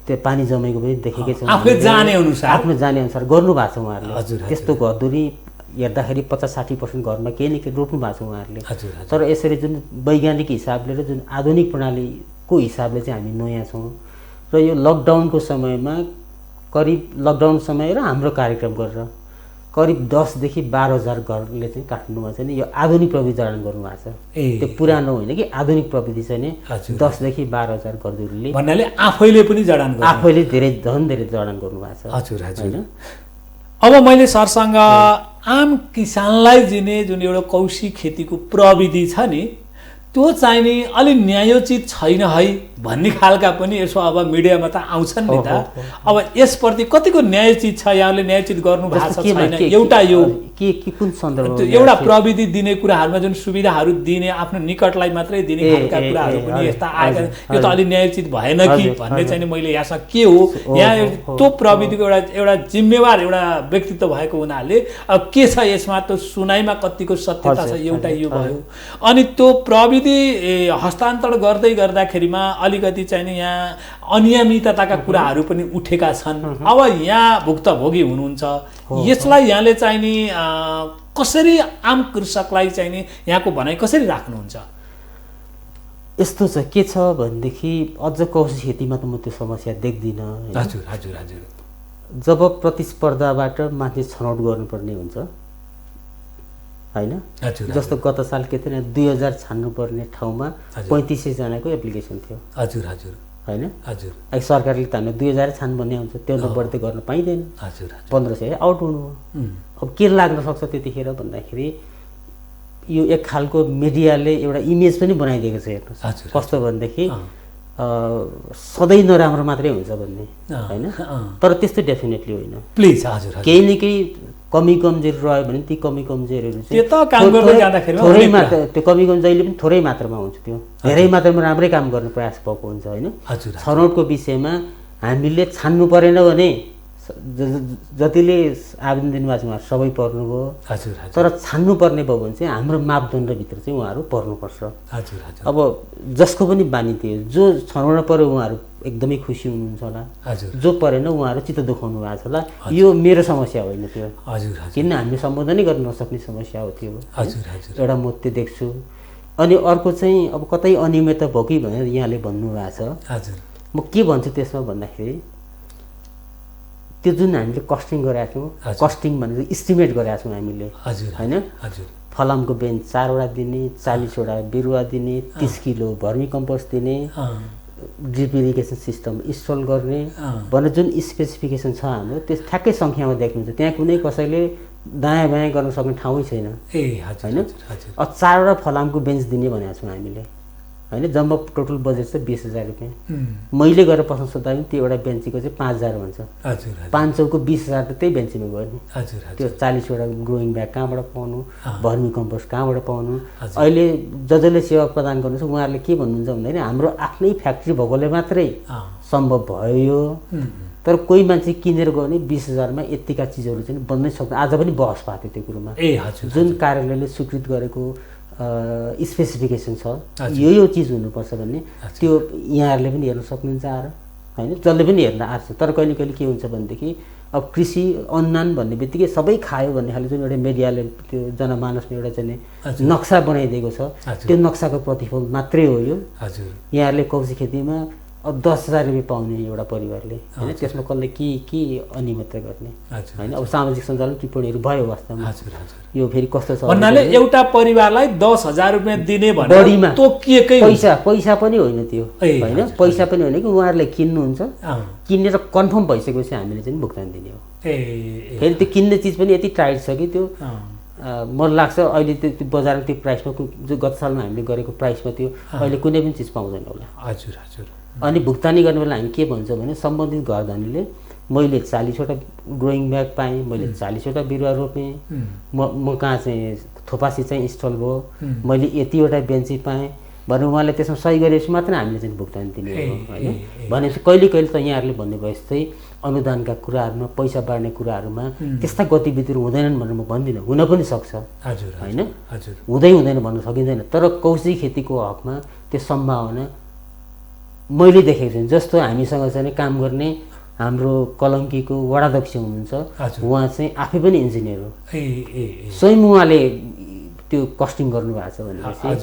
त्यो पानी जमेको पनि देखेकै छौँ। आफ्नो जाने अनुसार गर्नु भएको छ उहाँहरूले। त्यस्तो घरधुरी हेर्दाखेरि 50-60% घरमा केही न केही रोप्नु भएको छ उहाँहरूले। तर यसरी जुन वैज्ञानिक हिसाबले र जुन आधुनिक प्रणालीको हिसाबले चाहिँ हामी नयाँ छौँ। र यो लकडाउनको समयमा करिब लकडाउन समय र हाम्रो कार्यक्रम गरेर करिब 10,000 देखि 12,000 घरले चाहिँ काठमाडौँमा चाहिँ यो आधुनिक प्रविधि जडान गर्नुभएको छ। त्यो पुरानो होइन कि आधुनिक प्रविधि चाहिँ 10,000 देखि 12,000 घरधुरीले भन्नाले आफैले पनि जडान आफैले धेरै जडान गर्नुभएको छ। हजुर हजुर। अब मैले सरसँग आम किसानलाई दिने जुन एउटा कौशी खेतीको प्रविधि छ नि त्यो चाहिँ नि अलि न्यायोचित छैन है भन्ने खालका पनि यसो अब मिडियामा त आउँछन् नि त। अब यसप्रति कतिको न्यायोचित छ, यहाँले न्यायोचित गर्नु भएको छ छैन? एउटा यो कुन सन्दर्भमा एउटा प्रविधि दिने कुराहरूमा जुन सुविधाहरू दिने आफ्नो निकटलाई मात्रै दिने खालका कुराहरू पनि यस्ता आएका, यो त अलि न्यायोचित भएन कि भन्ने चाहिँ मैले यहाँसँग के हो यहाँ त्यो प्रविधिको एउटा जिम्मेवार एउटा व्यक्तित्व भएको हुनाले अब के छ यसमा त सुनाइमा कतिको सत्यता छ एउटा यो भयो। अनि त्यो प्रविधि हस्तान्तरण गर्दै गर्दाखेरिमा अलिकति चाहिँ यहाँ अनियमितताका कुराहरू पनि उठेका छन्। अब यहाँ भुक्तभोगी हुनुहुन्छ, यसलाई यहाँले चाहिँ नि कसरी आम कृषकलाई चाहिँ नि यहाँको भनाइ कसरी राख्नुहुन्छ? यस्तो छ के छ भनेदेखि अझ कौशी खेतीमा त म त्यो समस्या देख्दिनँ। हजुर हजुर हजुर। जब प्रतिस्पर्धाबाट माथि छनौट गर्नुपर्ने हुन्छ होइन, जस्तो गत साल के थियो 2000 छान्नुपर्ने ठाउँमा 3500 जनाको एप्लिकेसन थियो। हजुर हजुर होइन हजुर। सरकारले त हामीले 2000 छान भन्ने हुन्छ, त्यो बढ्दै गर्न पाइँदैन। हजुर 1500 आउट हुनु। अब के लाग्न सक्छ त्यतिखेर भन्दाखेरि यो एक खालको मिडियाले एउटा इमेज पनि बनाइदिएको छ। हेर्नुहोस् कस्तो भनेदेखि सधैँ नराम्रो मात्रै हुन्छ भन्ने होइन, तर त्यस्तो डेफिनेटली होइन। प्लिज हजुर केही न केही कमी कमजोरी रह्यो भने ती कमी कमजोरीहरू चाहिँ थोरै मात्र त्यो कमी कमजोरी जहिले पनि थोरै मात्रामा हुन्छ, त्यो धेरै मात्रामा राम्रै काम गर्ने प्रयास भएको हुन्छ होइन। छनौटको विषयमा हामीले छान्नु परेन भने जतिले आवेदन दिनुभएको छ उहाँहरू सबै पर्नुभयो। हजुर तर छान्नुपर्ने भयो भने चाहिँ हाम्रो मापदण्डभित्र चाहिँ उहाँहरू पर्नुपर्छ। हजुर हजुर अब जसको पनि बानी थियो, जो छनौट पऱ्यो उहाँहरू एकदमै खुसी हुनुहुन्छ होला, हजुर जो परेन उहाँहरू चित्त दुखाउनु भएको छ होला। यो मेरो समस्या होइन त्यो, हजुर हजुर किन हामीले सम्बोधनै गर्न नसक्ने समस्या हो त्यो। हजुर हजुर एउटा म त्यो देख्छु। अनि अर्को चाहिँ अब कतै अनियमितता भयो कि भनेर यहाँले भन्नुभएको छ। हजुर म के भन्छु त्यसमा भन्दाखेरि त्यो जुन हामीले कस्टिङ गरेका छौँ, कस्टिङ भनेर इस्टिमेट गरेका छौँ हामीले, हजुर होइन? हजुर फलामको बेन्च 4 वटा दिने, 40 वटा बिरुवा दिने, 30 किलो भर्मी कम्पोस्ट दिने, ड्रिप इरिगेसन सिस्टम इन्स्टल गर्ने भनेर जुन स्पेसिफिकेसन छ हाम्रो, त्यस ठ्याक्कै सङ्ख्यामा देख्नुहुन्छ। त्यहाँ कुनै कसैले दायाँ बायाँ गर्न सक्ने ठाउँै छैन, ए हजुर होइन? 4 वटा फलामको बेन्च दिने भनेको छौँ हामीले, होइन? जम्मा टोटल बजेट चाहिँ 20,000 रुपियाँ। मैले गएर प्रश्न सोद्धा पनि त्यो एउटा बेन्चीको चाहिँ 5,000 भन्छ। हजुर 5 चौको 20,000 त त्यही बेन्चीमा गयो नि। हजुर त्यो 40 वटा ग्रोइङ ब्याग कहाँबाट पाउनु, भर्मी कम्पोस्ट कहाँबाट पाउनु? अहिले जसले सेवा प्रदान गर्नुहुन्छ उहाँहरूले के भन्नुहुन्छ भन्दाखेरि हाम्रो आफ्नै फ्याक्ट्री भएकोले मात्रै सम्भव भयो। तर कोही मान्छे किनेर गयो भने 20,000 मा यतिका चिजहरू चाहिँ बन्नै सक्दैन। आज पनि बहस भएको थियो त्यो कुरोमा। ए हजुर जुन कार्यालयले स्वीकृत गरेको स्पेसिफिकेसन छ, यो चिज हुनुपर्छ भन्ने, त्यो यहाँहरूले पनि हेर्न सक्नुहुन्छ आएर, होइन? जसले पनि हेर्न आएको छ। तर कहिले कहिले के हुन्छ भनेदेखि अब कृषि अन्नान भन्ने बित्तिकै सबै खायो भन्ने खाले जुन एउटा मिडियाले त्यो जनमानसमा एउटा चाहिँ नक्सा बनाइदिएको छ, त्यो नक्साको प्रतिफल मात्रै हो यो। हजुर यहाँहरूले कौशी खेतीमा अब 10,000 रुपियाँ पाउने एउटा परिवारले, होइन? त्यसमा कसले के अनियमितता गर्ने, होइन? अब सामाजिक सञ्जालमा टिप्पणीहरू भयो वास्तवमा। हजुर हजुर यो फेरि कस्तो छ भन्नाले एउटा परिवारलाई 10,000 रुपियाँ दिने भने बढीमा तोकिएकै पैसा पनि होइन त्यो, होइन? पैसा पनि होइन कि उहाँहरूले किन्नुहुन्छ, किनेर कन्फर्म भइसकेपछि हामीले चाहिँ भुक्तान दिने हो। फेरि त्यो किन्ने चिज पनि यति टाइट छ कि त्यो मलाई लाग्छ अहिले त्यो बजारमा त्यो प्राइसमा जो गत सालमा हामीले गरेको प्राइसमा त्यो अहिले कुनै पनि चिज पाउँदैन होला। हजुर हजुर अनि भुक्तानी गर्ने बेला हामी के भन्छौँ भने सम्बन्धित घरधनीले मैले 40 वटा ग्रोइङ ब्याग पाएँ, मैले 40 वटा बिरुवा रोपेँ, म कहाँ चाहिँ थोपासी चाहिँ इन्स्टल भयो, मैले यतिवटा बेन्ची पाएँ भने उहाँले त्यसमा सही गरेपछि मात्र हामीले चाहिँ भुक्तान दिने हो, होइन? भनेपछि कहिले कहिले त यहाँहरूले भन्नुभयो जस्तै अनुदानका कुराहरूमा, पैसा बाँड्ने कुराहरूमा त्यस्ता गतिविधिहरू हुँदैनन् भनेर म भन्दिनँ, हुन पनि सक्छ, होइन? हुँदैन भन्न सकिँदैन। तर कौशी खेतीको हकमा त्यो सम्भावना मैले देखेको छु। जस्तो हामीसँग चाहिँ काम गर्ने हाम्रो कलङ्कीको वडाध्यक्ष हुनुहुन्छ, उहाँ चाहिँ आफै पनि इन्जिनियर हो, स्वयं उहाँले त्यो कस्टिङ गर्नुभएको छ भनेपछि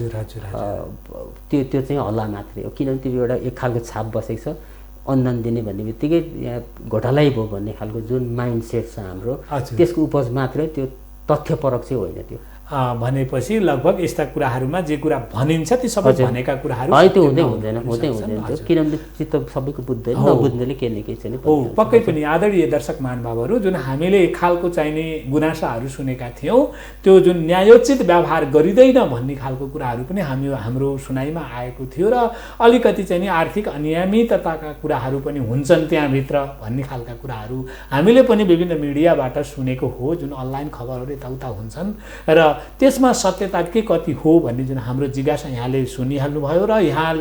त्यो चाहिँ हल्ला मात्रै हो। किनभने त्यो एउटा एक खालको छाप बसेको छ। अनुदान दिने भन्ने बित्तिकै यहाँ घोटालै भयो भन्ने खालको जुन माइन्ड सेट छ हाम्रो, त्यसको उपज मात्रै, त्यो तथ्यपरक चाहिँ होइन त्यो। भनेपछि लगभग यस्ता कुराहरूमा जे कुरा भनिन्छ ती सबै भनेका कुराहरू त्यो हुँदैन त्यो, किनभने चित्त सबैको बुझ्दैन, नबुझ्नेले केही न केही चाहिँ हो। पक्कै पनि आदरणीय दर्शक महानुभावहरू, जुन हामीले एक खालको चाहिने गुनासाहरू सुनेका थियौँ, त्यो जुन न्यायोचित व्यवहार गरिँदैन भन्ने खालको कुराहरू पनि हाम्रो सुनाइमा आएको थियो र अलिकति चाहिँ नि आर्थिक अनियमितताका कुराहरू पनि हुन्छन् त्यहाँभित्र भन्ने खालका कुराहरू हामीले पनि विभिन्न मिडियाबाट सुनेको हो, जुन अनलाइन खबरहरू यताउता हुन्छन्। र त्यसमा सत्यता के कति हो भन्ने जुन हाम्रो जिज्ञासा यहाँले सुनिहाल्नुभयो र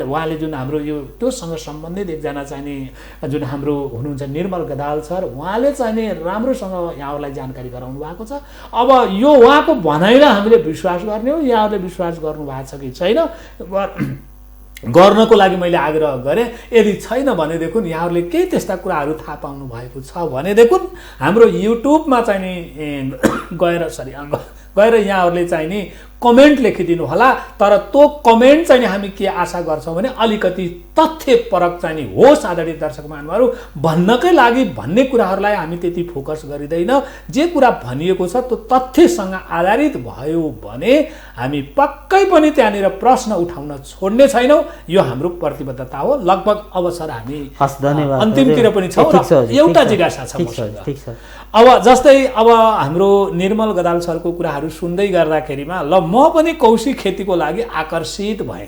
उहाँले जुन हाम्रो यो त्योसँग सम्बन्धित एकजना चाहिने जुन हाम्रो हुनुहुन्छ निर्मल गदाल सर, उहाँले चाहिने राम्रोसँग यहाँहरूलाई जानकारी गराउनु भएको छ। अब यो उहाँको भनाइलाई हामीले विश्वास गर्ने हो, यहाँहरूले विश्वास गर्नुभएको छ कि छैन गर्नको लागि मैले आग्रह गरेँ। यदि छैन भनेदेखि यहाँहरूले केही त्यस्ता कुराहरू थाहा पाउनु भएको छ भनेदेखि हाम्रो युट्युबमा चाहिँ नि गएर यहाँहरूले चाहिँ नि कमेन्ट लेखिदिनु होला। तर त्यो कमेन्ट चाहिँ हामी के आशा गर्छौँ भने अलिकति तथ्यपरक चाहिँ नि होस् आदरणीय दर्शक महानुभावहरू भन्नकै लागि भन्ने कुराहरूलाई हामी त्यति फोकस गरिँदैन। जे कुरा भनिएको छ त्यो तथ्यसँग आधारित भयो भने हामी पक्कै पनि त्यहाँनिर प्रश्न उठाउन छोड्ने छैनौँ। यो हाम्रो प्रतिबद्धता हो। लगभग अवसर हामी अन्तिमतिर पनि छौँ र एउटा जिज्ञासा छ। अब जस्तै अब हाम्रो निर्मल गदाल सरको कुराहरू सुन्दै गर्दाखेरिमा ल म पनि कौशी खेतीको लागि आकर्षित भएँ।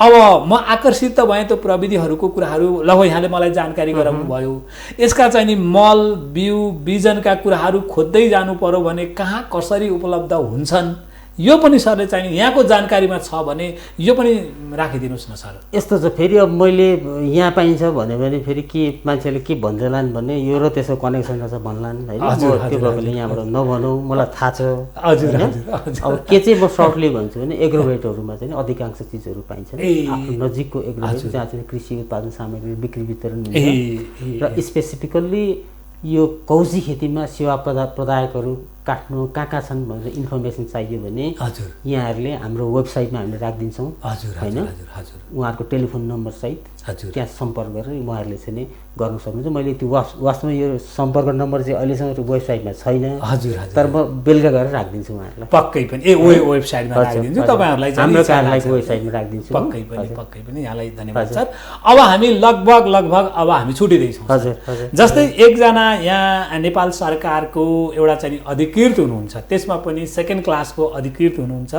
अब म आकर्षित त भएँ, त्यो प्रविधिहरूको कुराहरू लगभग यहाँले मलाई जानकारी गराउनु भयो। यसका चाहिँ नि मल बिउ बिजनका कुराहरू खोज्दै जानु पर्यो भने कहाँ कसरी उपलब्ध हुन्छन् यो पनि सरले चाहिँ यहाँको जानकारीमा छ भने यो पनि राखिदिनुहोस् न सर। यस्तो छ, फेरि अब मैले यहाँ पाइन्छ भन्यो भने फेरि के मान्छेले के भन्दैलान् भने यो र त्यसको कनेक्सन छ भन्लान् होइन। त्यो प्रकारले यहाँबाट नभनौँ, मलाई थाहा छ। हजुर अब के चाहिँ म सर्टली भन्छु भने एग्रोभेटहरूमा चाहिँ अधिकांश चिजहरू पाइन्छन्। आफ्नो नजिकको एग्रोभेट जहाँ चाहिँ कृषि उत्पादन सामग्री बिक्री वितरण हुन्छ र स्पेसिफिकल्ली यो कौजी खेतीमा सेवा प्रदायकहरू काठमाडौँ कहाँ छन् भनेर इन्फर्मेसन चाहियो भने यहाँहरूले हाम्रो वेबसाइटमा हामीले राखिदिन्छौँ होइन। उहाँहरूको टेलिफोन नम्बर सहित त्यहाँ सम्पर्क गरेर उहाँहरूले चाहिँ नि गर्न सक्नुहुन्छ। मैले त्यो वास्तवमा यो सम्पर्क नम्बर चाहिँ अहिलेसम्म वेबसाइटमा छैन, तर म बेलुका गरेर राखिदिन्छु उहाँहरूलाई। पक्कै पनि वेबसाइटमा राखिदिन्छु, तपाईँहरूलाई हाम्रो कार्यालयको वेबसाइटमा राखिदिन्छु। पक्कै पनि यहाँलाई धन्यवाद सर। अब हामी लगभग अब हामी छुटिँदैछौँ। हजुर जस्तै एकजना यहाँ नेपाल सरकारको एउटा चाहिँ अधिकृत हुनुहुन्छ, त्यसमा पनि सेकेन्ड क्लासको अधिकृत हुनुहुन्छ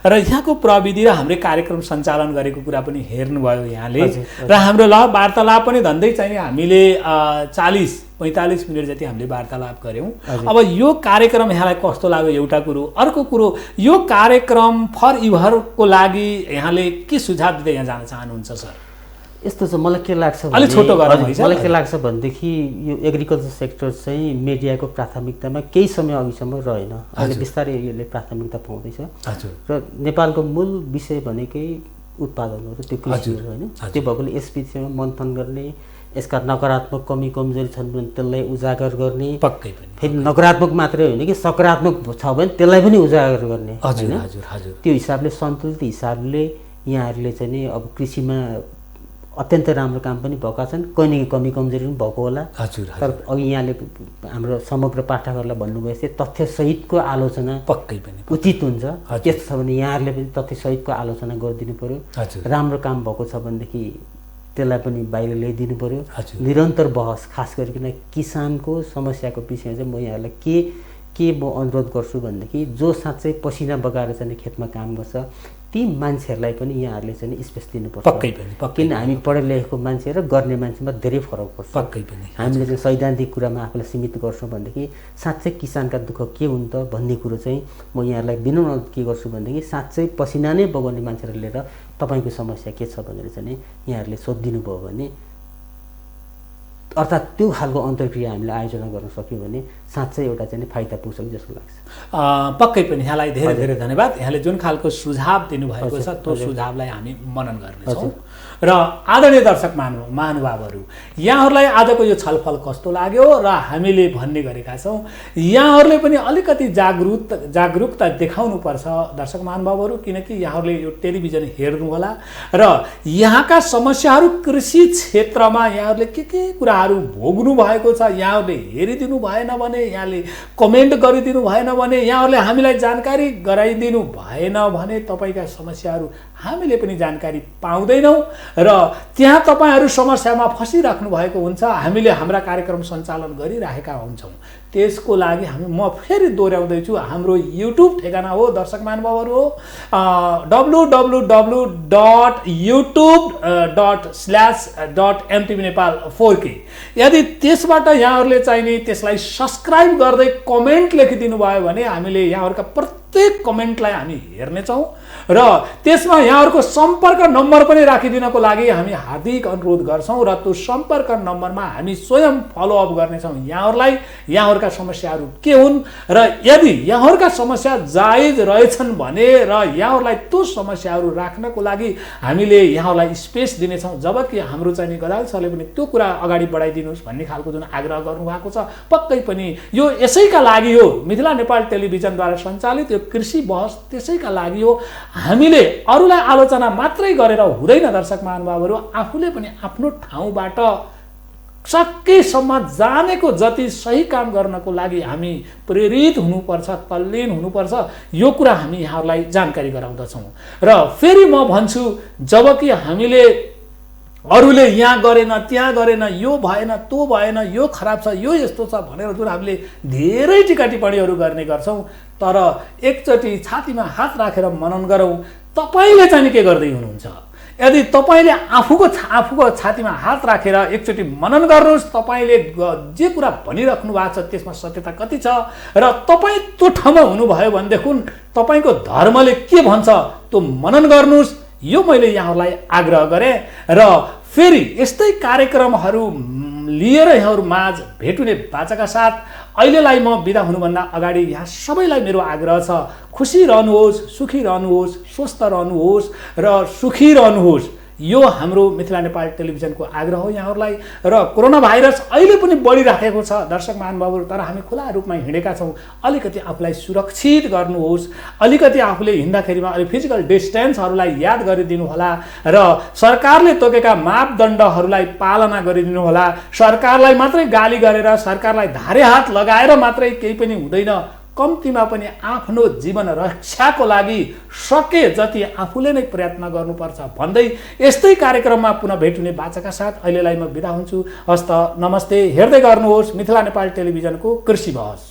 र यहाँको प्रविधि र हाम्रै कार्यक्रम सञ्चालन गरेको कुरा पनि हेर्नुभयो यहाँले र हाम्रो वार्तालाप पनि धन्दै चाहिँ हामीले 40-45 मिनट जति हामीले वार्तालाप गऱ्यौँ। अब यो कार्यक्रम यहाँलाई कस्तो लाग्यो एउटा कुरो, अर्को कुरो यो कार्यक्रम फर युवरको लागि यहाँले के सुझाव दिँदै यहाँ जान चाहनुहुन्छ सर? यस्तो छ, मलाई के लाग्छ अलि छोटो गर्नु है सर। मलाई के लाग्छ भनेदेखि यो एग्रिकल्चर सेक्टर चाहिँ मिडियाको प्राथमिकतामा केही समय अघिसम्म रहेन, अहिले बिस्तारै यसले प्राथमिकता पाउँदैछ र नेपालको मूल विषय भनेकै उत्पादनहरू त्यो कृषिहरू होइन। त्यो भएकोले यस विषयमा मन्थन गर्ने, यसका नकारात्मक कमी कमजोरी छन् भने त्यसलाई उजागर गर्ने, पक्कै पनि फेरि नकारात्मक मात्रै होइन कि सकारात्मक छ भने त्यसलाई पनि उजागर गर्ने होइन। त्यो हिसाबले सन्तुलित हिसाबले यहाँहरूले चाहिँ नि अब कृषिमा अत्यन्तै राम्रो काम पनि भएका छन्, कहिले कमी कमजोरी पनि भएको होला। तर अघि यहाँले हाम्रो समग्र पाठकहरूलाई भन्नुभयो चाहिँ तथ्यसहितको आलोचना पक्कै पनि उचित हुन्छ। त्यस्तो छ भने यहाँहरूले पनि तथ्यसहितको आलोचना गरिदिनु पर्यो। राम्रो काम भएको छ भनेदेखि त्यसलाई पनि बाहिर ल्याइदिनु पर्यो। निरन्तर बहस, खास गरिकन किसानको समस्याको विषयमा चाहिँ म यहाँहरूलाई के म अनुरोध गर्छु भनेदेखि जो साँच्चै पसिना बगाएर चाहिँ खेतमा काम गर्छ ती मान्छेहरूलाई पनि यहाँहरूले चाहिँ स्पेस दिनुपर्छ। पक्कै पनि किन हामी पढे लेखेको मान्छे र गर्ने मान्छेमा धेरै फरक पर्छ। पक्कै पनि हामीले चाहिँ सैद्धान्तिक कुरामा आफूलाई सीमित गर्छौँ भनेदेखि साँच्चै किसानका दुःख के हुन् त भन्ने कुरो चाहिँ म यहाँहरूलाई विनम्र के गर्छु भनेदेखि साँच्चै पसिना नै बगाउने मान्छेहरू लिएर तपाईँको समस्या के छ भनेर चाहिँ यहाँहरूले सोधिदिनु भयो भने अर्थात् त्यो खालको अन्तर्क्रिया हामीले आयोजना गर्न सक्यौँ भने साँच्चै एउटा चाहिँ फाइदा पुग्छ जस्तो लाग्छ। पक्कै पनि यहाँलाई धेरै धेरै धन्यवाद। यहाँले जुन खालको सुझाव दिनुभएको छ त्यो सुझावलाई हामी मनन गर्नेछौँ। र आदरणीय दर्शक महानुभावहरू, यहाँहरूलाई आजको यो छलफल कस्तो लाग्यो र हामीले भन्ने गरेका छौँ यहाँहरूले पनि अलिकति जागरुकता देखाउनुपर्छ दर्शक महानुभावहरू, किनकि यहाँहरूले यो टेलिभिजन हेर्नुहोला र यहाँका समस्याहरू कृषि क्षेत्रमा यहाँहरूले के कुराहरू भोग्नु भएको छ यहाँहरूले हेरिदिनु भएन भने, यहाँले कमेन्ट गरिदिनु भएन भने, यहाँहरूले हामीलाई जानकारी गराइदिनु भएन भने तपाईँका समस्याहरू हामीले पनि जानकारी पाउँदैनौँ र त्यहाँ तपाईँहरू समस्यामा फसिराख्नु भएको हुन्छ। हामीले हाम्रा कार्यक्रम सञ्चालन गरिरहेका हुन्छौँ। त्यसको लागि म फेरि दोहोऱ्याउँदैछु, हाम्रो युट्युब ठेगाना हो दर्शक महानुभावहरू हो www.youtube.slash.mtvnepal4k। यदि त्यसबाट यहाँहरूले चाहिँ नि त्यसलाई सब्सक्राइब गर्दै कमेन्ट लेखिदिनु भयो भने हामीले यहाँहरूका प्रत्येक कमेन्टलाई हामी हेर्नेछौँ र त्यसमा यहाँहरूको सम्पर्क नम्बर पनि राखिदिनको लागि हामी हार्दिक अनुरोध गर्छौँ र त्यो सम्पर्क नम्बरमा हामी स्वयं फलोअप गर्नेछौँ यहाँहरूलाई यहाँहरूका समस्याहरू के हुन् र यदि यहाँहरूका समस्या जायज रहेछन् भने र यहाँहरूलाई त्यो समस्याहरू राख्नको लागि हामीले यहाँहरूलाई स्पेस दिनेछौँ। जबकि हाम्रो चाहिँ गदाल सरले पनि त्यो कुरा अगाडि बढाइदिनुहोस् भन्ने खालको जुन आग्रह गर्नुभएको छ पक्कै पनि यो यसैका लागि हो, मिथिला नेपाल टेलिभिजनद्वारा सञ्चालित यो कृषि बहस त्यसैका लागि हो। हामीले अरूलाई आलोचना मात्रै गरेर हुँदैन दर्शक महानुभावहरू, आफूले पनि आफ्नो ठाउँबाट सकेसम्म जानेको जति सही काम गर्नको लागि हामी प्रेरित हुनुपर्छ, तल्लीन हुनुपर्छ। यो कुरा हामी यहाँहरूलाई जानकारी गराउँदछौँ र फेरि म भन्छु जबकि हामीले अरूले यहाँ गरेन त्यहाँ गरेन यो भएन त्यो भएन यो खराब छ यो यस्तो छ भनेर जुन हामीले धेरै टिका टिप्पणीहरू गर्ने गर्छौँ, तर एकचोटि छातीमा हात राखेर मनन गरौँ तपाईँले चाहिँ के गर्दै हुनुहुन्छ। यदि तपाईँले आफूको छातीमा हात राखेर एकचोटि मनन गर्नुहोस्, तपाईँले जे कुरा भनिराख्नु भएको छ त्यसमा सत्यता कति छ र तपाईँ त्यो ठाउँमा हुनुभयो भनेदेखि तपाईँको धर्मले के भन्छ त्यो मनन गर्नुहोस्। यो मैले यहाँहरूलाई आग्रह गरेँ र फेरि यस्तै कार्यक्रमहरू लिएर यहाँहरू माझ भेट हुने बाचाका साथ अहिलेलाई म बिदा हुनुभन्दा अगाडि यहाँ सबैलाई मेरो आग्रह छ, खुसी रहनुहोस्, सुखी रहनुहोस्, स्वस्थ रहनुहोस् र सुखी रहनुहोस्। यो हाम्रो मिथिला नेपाल टेलिभिजनको आग्रह हो यहाँहरूलाई। र कोरोना भाइरस अहिले पनि बढिराखेको छ दर्शक महानुभावहरू, तर हामी खुला रूपमा हिँडेका छौँ। अलिकति आफूलाई सुरक्षित गर्नुहोस्, अलिकति आफूले हिँड्दाखेरिमा अलिक फिजिकल डिस्टेन्सहरूलाई याद गरिदिनु होला र सरकारले तोकेका मापदण्डहरूलाई पालना गरिदिनु होला। सरकारलाई मात्रै गाली गरेर, सरकारलाई धारे हात लगाएर मात्रै केही पनि हुँदैन। कम्तीमा पनि आफ्नो जीवन रक्षाको लागि सके जति आफूले नै प्रयत्न गर्नुपर्छ भन्दै यस्तै कार्यक्रममा पुनः भेट हुने बाचाका साथ अहिलेलाई म बिदा हुन्छु। हस्त नमस्ते। हेर्दै गर्नुहोस् मिथिला नेपाल टेलिभिजनको कृषि बहस।